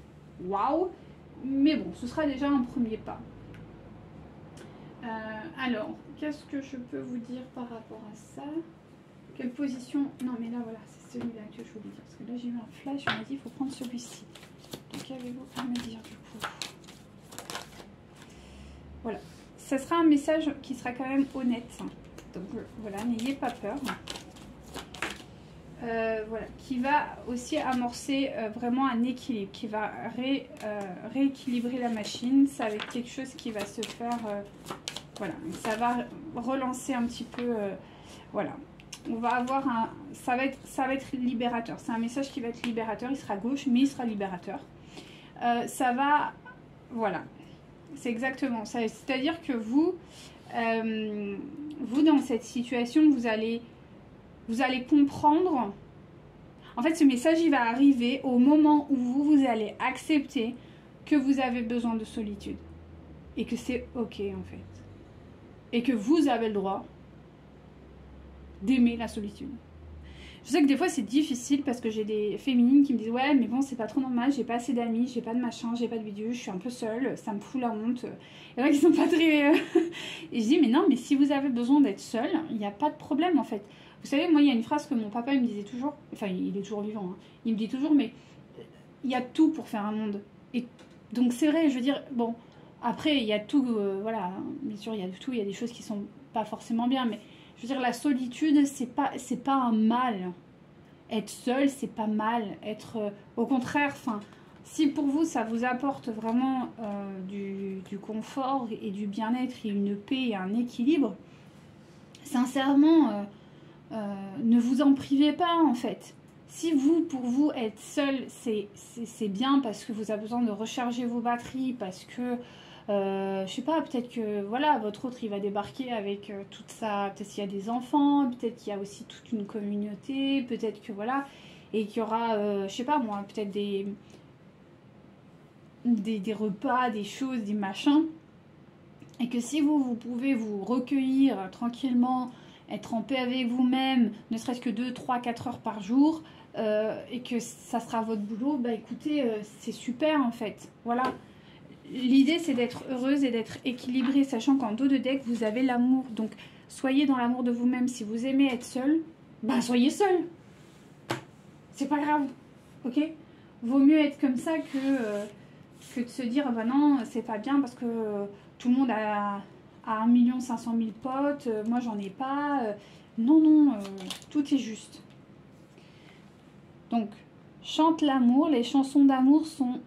waouh, mais bon, ce sera déjà un premier pas. Alors, qu'est-ce que je peux vous dire par rapport à ça? Quelle position? Non, mais là, voilà, c'est celui-là que je voulais dire, parce que là, j'ai eu un flash, on m'a dit, il faut prendre celui-ci. Donc, qu'avez-vous à me dire, du coup? Voilà, ça sera un message qui sera quand même honnête. Donc voilà, n'ayez pas peur. Voilà, qui va aussi amorcer vraiment un équilibre, qui va rééquilibrer la machine. Ça va être quelque chose qui va se faire, voilà, ça va relancer un petit peu, voilà. On va avoir un, ça va être libérateur. C'est un message qui va être libérateur. Il sera gauche, mais il sera libérateur. Ça va, voilà. C'est exactement ça. C'est-à-dire que vous, vous dans cette situation, vous allez comprendre. En fait, ce message, il va arriver au moment où vous allez accepter que vous avez besoin de solitude. Et que c'est ok, en fait. Et que vous avez le droit d'aimer la solitude. Je sais que des fois, c'est difficile parce que j'ai des féminines qui me disent « Ouais, mais bon, c'est pas trop normal, j'ai pas assez d'amis, j'ai pas de machin, j'ai pas de vidéo, je suis un peu seule, ça me fout la honte. » Il y en a qui sont pas très... Et je dis « Mais non, mais si vous avez besoin d'être seule, il n'y a pas de problème, en fait. » Vous savez, moi, il y a une phrase que mon papa il me disait toujours, enfin, il est toujours vivant, hein, il me dit toujours « Mais il y a tout pour faire un monde. » Et donc, c'est vrai, je veux dire, bon, après, il y a tout, voilà, hein, bien sûr, il y a tout, il y a des choses qui sont pas forcément bien, mais je veux dire, la solitude, c'est pas un mal. Être seul, c'est pas mal. Être, au contraire, enfin, si pour vous, ça vous apporte vraiment du confort et du bien-être et une paix et un équilibre, sincèrement, ne vous en privez pas, en fait. Si vous, pour vous, être seul, c'est bien parce que vous avez besoin de recharger vos batteries, parce que je sais pas, peut-être que voilà, votre autre il va débarquer avec toute ça, peut-être qu'il y a des enfants, peut-être qu'il y a aussi toute une communauté, peut-être que voilà, et qu'il y aura, je sais pas moi, peut-être des repas, des choses, des machins, et que si vous pouvez vous recueillir tranquillement, être en paix avec vous-même, ne serait-ce que 2, 3, 4 heures par jour, et que ça sera votre boulot, bah écoutez, c'est super en fait, voilà. L'idée, c'est d'être heureuse et d'être équilibrée, sachant qu'en dos de deck, vous avez l'amour. Donc, soyez dans l'amour de vous-même. Si vous aimez être seul, ben soyez seul. C'est pas grave, ok? Vaut mieux être comme ça que de se dire, bah non, c'est pas bien parce que tout le monde a 1 500 000 potes, moi j'en ai pas. Non, non, tout est juste. Donc, chante l'amour. Les chansons d'amour sont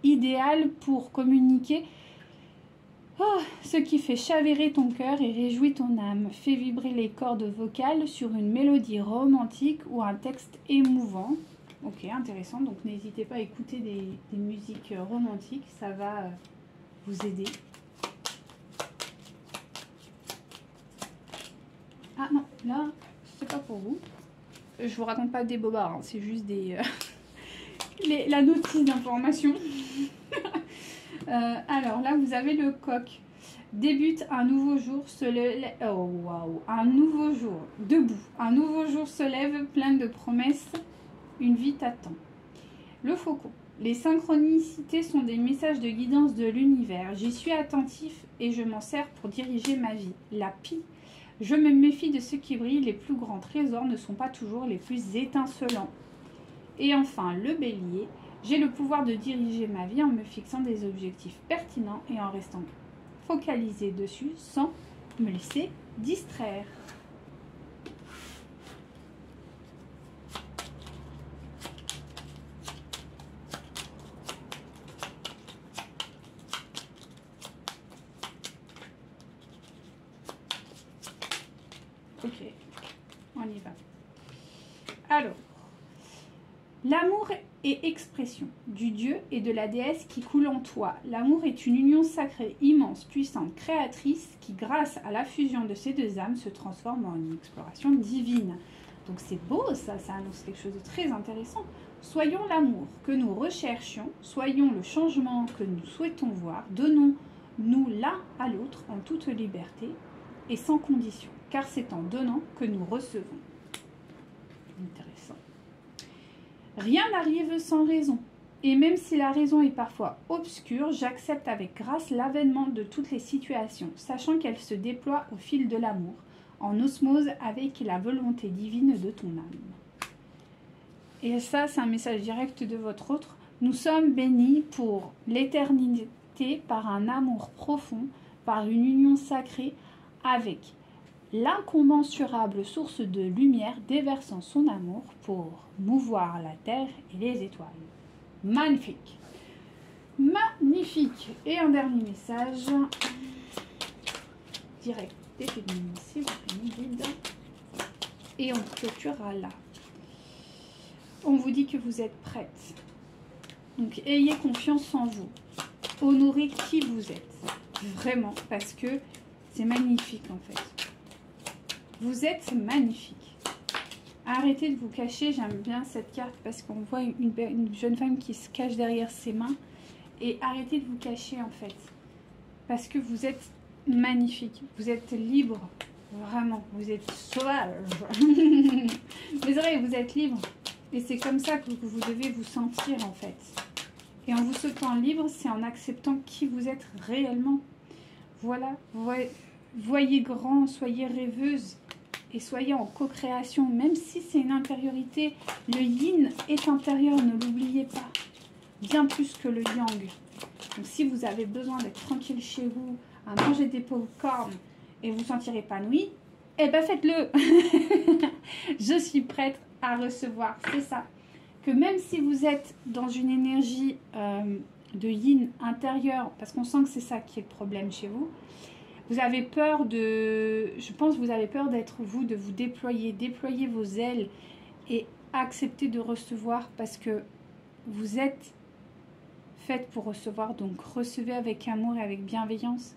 idéal pour communiquer ce qui fait chavirer ton cœur et réjouit ton âme. Fait vibrer les cordes vocales sur une mélodie romantique ou un texte émouvant. Ok, intéressant. Donc n'hésitez pas à écouter des musiques romantiques. Ça va vous aider. Ah non, là, c'est pas pour vous. Je vous raconte pas des bobards, hein, c'est juste des... la notice d'information. Alors là, vous avez le coq. Débute un nouveau jour, oh waouh, un nouveau jour, debout. Un nouveau jour se lève, plein de promesses. Une vie t'attend. Le faucon. Les synchronicités sont des messages de guidance de l'univers. J'y suis attentif et je m'en sers pour diriger ma vie. La pie. Je me méfie de ce qui brille. Les plus grands trésors ne sont pas toujours les plus étincelants. Et enfin, le bélier. J'ai le pouvoir de diriger ma vie en me fixant des objectifs pertinents et en restant focalisé dessus sans me laisser distraire. Ok, on y va. Alors, l'amour est expression du Dieu et de la déesse qui coule en toi. L'amour est une union sacrée, immense, puissante, créatrice qui, grâce à la fusion de ces deux âmes, se transforme en une exploration divine. Donc c'est beau, ça annonce quelque chose de très intéressant. Soyons l'amour que nous recherchions, soyons le changement que nous souhaitons voir, donnons-nous l'un à l'autre en toute liberté et sans condition, car c'est en donnant que nous recevons. Intéressant. Rien n'arrive sans raison. Et même si la raison est parfois obscure, j'accepte avec grâce l'avènement de toutes les situations, sachant qu'elles se déploient au fil de l'amour, en osmose avec la volonté divine de ton âme. Et ça, c'est un message direct de votre autre. Nous sommes bénis pour l'éternité par un amour profond, par une union sacrée avec l'incommensurable source de lumière déversant son amour pour mouvoir la terre et les étoiles. Magnifique. Magnifique. Et un dernier message. Direct des féminines, s'il vous plaît, guide. Et on clôturera là. On vous dit que vous êtes prête. Donc ayez confiance en vous. honorer qui vous êtes. Vraiment, parce que c'est magnifique en fait. Vous êtes magnifique. Arrêtez de vous cacher, j'aime bien cette carte parce qu'on voit une jeune femme qui se cache derrière ses mains. Et arrêtez de vous cacher en fait. Parce que vous êtes magnifique, vous êtes libre, vraiment, vous êtes sauvage. Mais c'est vrai, vous êtes libre. Et c'est comme ça que vous devez vous sentir en fait. Et en vous sentant libre, c'est en acceptant qui vous êtes réellement. Voilà, voyez grand, soyez rêveuse et soyez en co-création. Même si c'est une intériorité, le yin est intérieur, ne l'oubliez pas. Bien plus que le yang. Donc si vous avez besoin d'être tranquille chez vous, à manger des pop-corn et vous sentir épanoui, eh ben faites-le. Je suis prête à recevoir, c'est ça. Que même si vous êtes dans une énergie de yin intérieur, parce qu'on sent que c'est ça qui est le problème chez vous, vous avez peur de, je pense que vous avez peur d'être vous, de vous déployer vos ailes et accepter de recevoir parce que vous êtes faite pour recevoir, donc recevez avec amour et avec bienveillance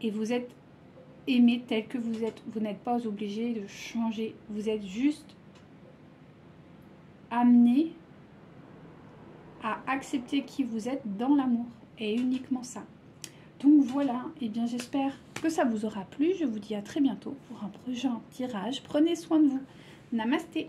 et vous êtes aimé tel que vous êtes. Vous n'êtes pas obligé de changer, vous êtes juste amené à accepter qui vous êtes dans l'amour et uniquement ça. Donc voilà, et bien j'espère que ça vous aura plu. Je vous dis à très bientôt pour un prochain tirage. Prenez soin de vous. Namasté.